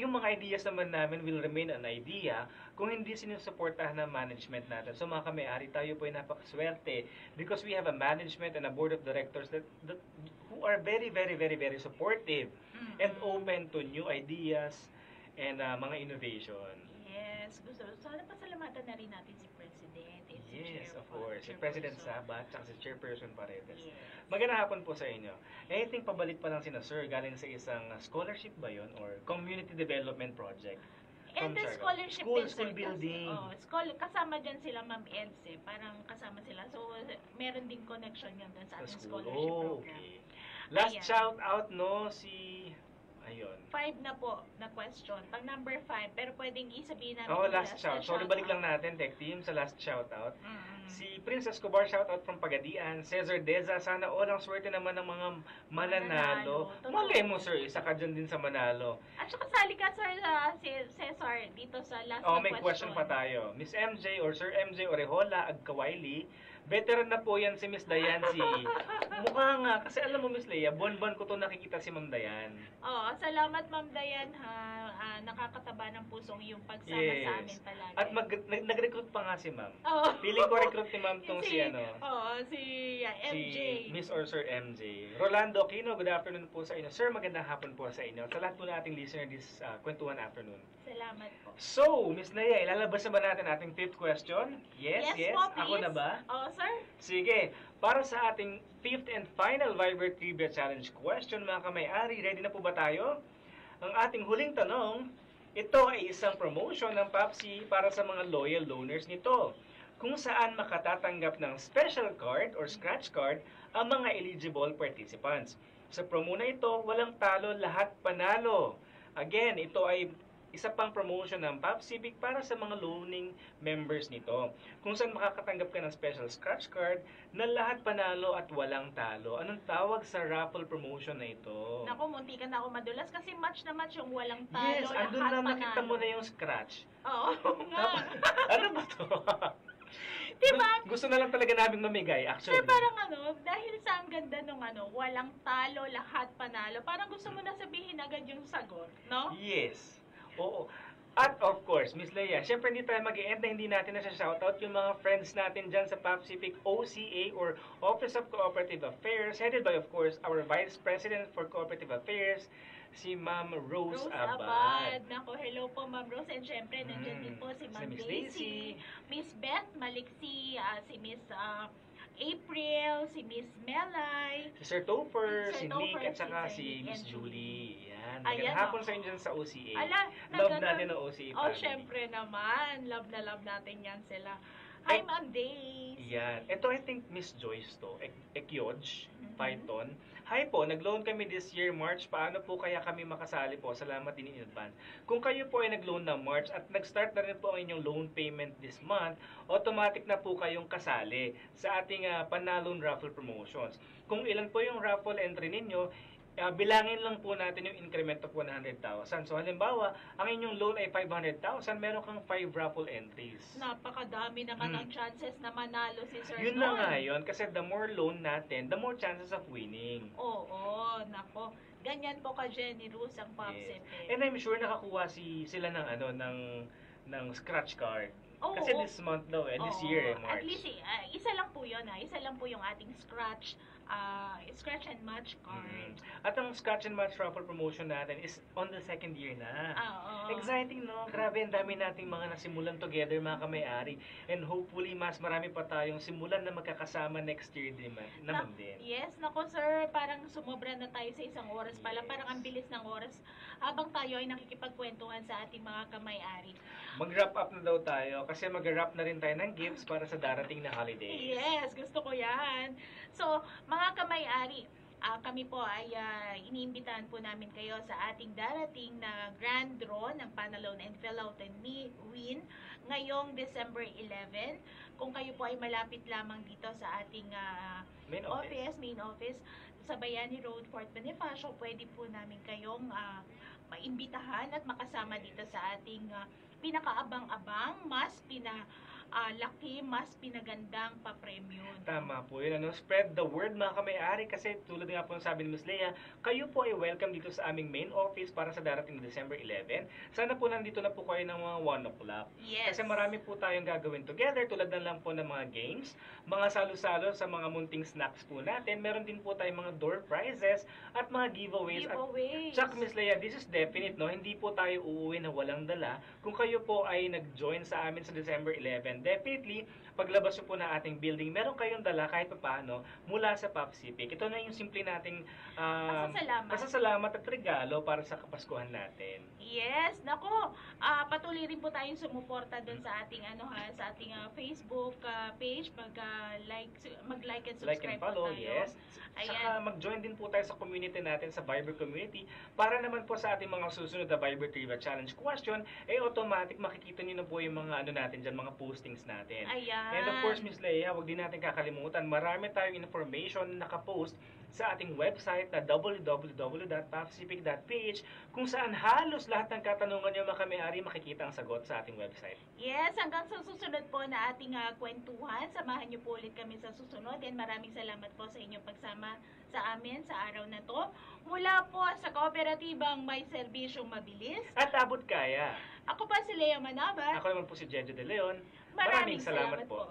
yung mga ideas naman namin will remain an idea kung hindi sinusuportahan ng management natin. So mga kamay-ari, tayo po ay napakaswerte because we have a management and a board of directors that who are very, very, very, very supportive and open to new ideas and mga innovation. Yes. Sana pasalamatan na rin natin si President. Yes, of course. Si President Sabat at si Chairperson Paredes. Yes. Magandang hapon po sa inyo. I think pabalik pa lang sina Sir galing sa isang scholarship ba yun or community development project. And the scholarship school building. Kasama dyan sila Ma'am Edse. Parang kasama sila. So, meron din connection yan sa ating scholarship program. Okay. Last shout out, Ayun. 5 na po na question. Pang number 5, pero pwedeng isabihin namin. Oh, yung last shout. Sorry, balik lang natin, Tech Team, sa last shoutout. Si Prince Escobar, shoutout from Pagadian. Cesar Deza, sana all ang swerte naman ng mga mananalo. Malay mo, sir, isa ka dyan din sa manalo. At saka sali ka, sir, si Cesar, dito sa last Oh, na may question pa tayo. Miss MJ or Sir MJ Orejola Agkawaili, veteran na po yan si Miss Dayan. Mukha nga, kasi alam mo Miss Leia, buwan-buwan ko to nakikita si Ma'am Dayan. Oo, salamat Ma'am Dayan ha. Nakakataba ng pusong yung pagsama sa amin palagi. At nag-recruit pa nga si Ma'am. Oo. Feeling ko recruit ni Ma'am tong si ano. Oo, si MJ. Si Miss or Sir MJ. Rolando Aquino, good afternoon po sa inyo. Sir, magandang hapon po sa inyo. Sa lahat po na ating listener this kwentuhan afternoon. Salamat po. So, Miss Leia, ilalabas na ba natin ating 5th question? Yes. Po, Ako na ba? Oo, sir. Sige. Para sa ating 5th and final Viber Trivia Challenge question, mga kamay-ari, ready na po ba tayo? Ang ating huling tanong, ito ay isang promotion ng Papsi para sa mga loyal loaners nito, kung saan makatatanggap ng special card or scratch card ang mga eligible participants. Sa promo na ito, walang talo, lahat panalo. Again, ito ay isa pang promotion ng PopCivic para sa mga loaning members nito, kung saan makakatanggap ka ng special scratch card na lahat panalo at walang talo. Anong tawag sa raffle promotion na ito? Naku, munti ka na ako madulas kasi match na match yung walang talo, Yes, andun lahat na nakita panalo. mo na yung scratch. Oo nga. Ano ba to? Diba? Gusto na lang talaga naming mamigay, actually. Sir, parang dahil sa ang ganda nung walang talo, lahat panalo, parang gusto mo na sabihin agad yung sagot, no? Yes. Oo. At of course, Miss Leia, syempre hindi tayo mag-i-end na hindi natin na-shoutout yung mga friends natin dyan sa PopCivic OCA or Office of Cooperative Affairs, headed by, of course, our Vice President for Cooperative Affairs, si Ma'am Rose Abad. Nako, hello po Ma'am Rose. And syempre, nandiyan din po si Ma'am Miss Daisy, Miss Beth Maliksi, si Miss April, si Miss Melay, Si Sir Topher, si Topher, Nick, at saka si si Miss and Julie. Yan. Ayan, Magandang hapon oh. sa inyo dyan sa OCA. Ala, Love natin ang OCA Oh, family. syempre naman. Love na love natin yan sila. Hi, Ma'am Days. Yan. Ito, I think, Miss Joyce to. Ekyoj, Python. Hi po, nag-loan kami this year, March. Paano po kaya kami makasali po? Salamat din in advance. Kung kayo po ay nag-loan ng March at nag-start na rin po ang inyong loan payment this month, automatic na po kayong kasali sa ating Panalon Raffle Promotions. Kung ilan po yung raffle entry ninyo, bilangin lang po natin yung increment of 100,000. So halimbawa, ang inyong loan ay 500,000, meron kang 5 raffle entries. Napakadami naman ang chances na manalo si Sir Yun na nga yun, kasi the more loan natin, the more chances of winning. Oo, nako. Ganyan po ka generous ang PopCivic. And I'm sure nakakuha sila ng scratch card. Oo, Kasi this month daw, this year, March. At least, isa lang po yun. Isa lang po yung ating scratch and match card. At ang scratch and match raffle promotion natin is on the 2nd year na. Oo. Exciting, no? Grabe, ang dami nating mga nasimulan together, mga kamay-ari. And hopefully, mas marami pa tayong simulan na magkakasama next year naman din. Yes, nako sir, parang sumobra na tayo sa isang oras pala. Parang ang bilis ng oras habang tayo ay nakikipagkwentuhan sa ating mga kamay-ari. Mag-wrap up na daw tayo kasi mag-wrap na rin tayo ng gifts para sa darating na holidays. Yes, gusto ko yan. So, mga kamay-ari, kami po ay iniimbitahan po namin kayo sa ating darating na grand draw ng Panalon and Fill-Out and Win ngayong December 11. Kung kayo po ay malapit lamang dito sa ating main office, sa Bayani Road, Fort Bonifacio, pwede po namin kayong maimbitahan at makasama dito sa ating pinakaabang-abang, mas laki, mas pinagandang pa-premium. Tama po yun. Spread the word, mga kamay-ari, kasi tulad nga po ng sabi ni Ms. Leia, kayo po ay welcome dito sa aming main office para sa darating December 11. Sana po nandito na po kayo ng mga 1 o'clock. Yes. Kasi marami po tayong gagawin together, tulad na lang po ng mga games, mga salo-salo sa mga munting snacks po natin. Meron din po tayong mga door prizes at mga giveaways. At Ms. Leia, this is definite, no? Hindi po tayo uuwi na walang dala. Kung kayo po ay nag-join sa amin sa December 11, And definitely, paglabas nyo po na ating building, meron kayong dala kahit paano mula sa Papsipic. Ito na yung simple nating pasasalamat at regalo para sa Kapaskuhan natin. Yes, nako. Patuloy rin po tayong sumuporta doon sa ating sa ating Facebook page, mag-like and subscribe Like and follow, po tayo. yes. Saka mag-join din po tayo sa community natin, sa Viber community, para naman po sa ating mga susunod na Viber Trivia Challenge question, automatic makikita niyo na po yung mga natin dyan, mga postings natin. Ayan. And of course, Miss Leia, huwag din natin kakalimutan, marami tayong information nakapost sa ating website na www.papsipic.ph, kung saan halos lahat ng katanungan niyo mga may-ari makikita ang sagot sa ating website. Yes, hanggang sa susunod po na ating kwentuhan. Samahan niyo po ulit kami sa susunod. And maraming salamat po sa inyong pagsama sa amin sa araw na to. Mula po sa kooperatibang may serbisyong mabilis At abot kaya. Ako pa si Lea Manabat. Ako naman po si Jejo De Leon. Maraming salamat po.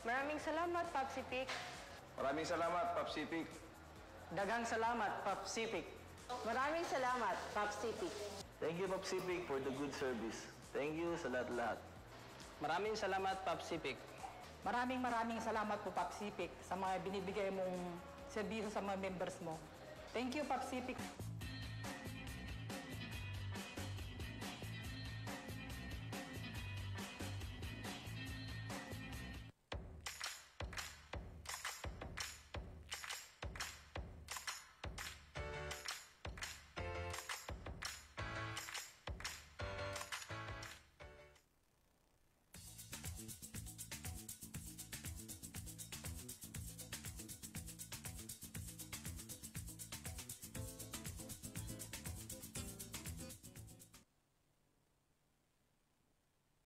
Maraming salamat, Papsipic. Maraming salamat, Papsipic. Daghang salamat, Papsipic. Maraming salamat, Papsipic. Thank you, Papsipic, for the good service. Thank you sa lahat-lahat. Maraming salamat, Papsipic. Maraming salamat po, Papsipic, sa mga binibigay mong serbisyo sa mga members mo. Thank you, Papsipic.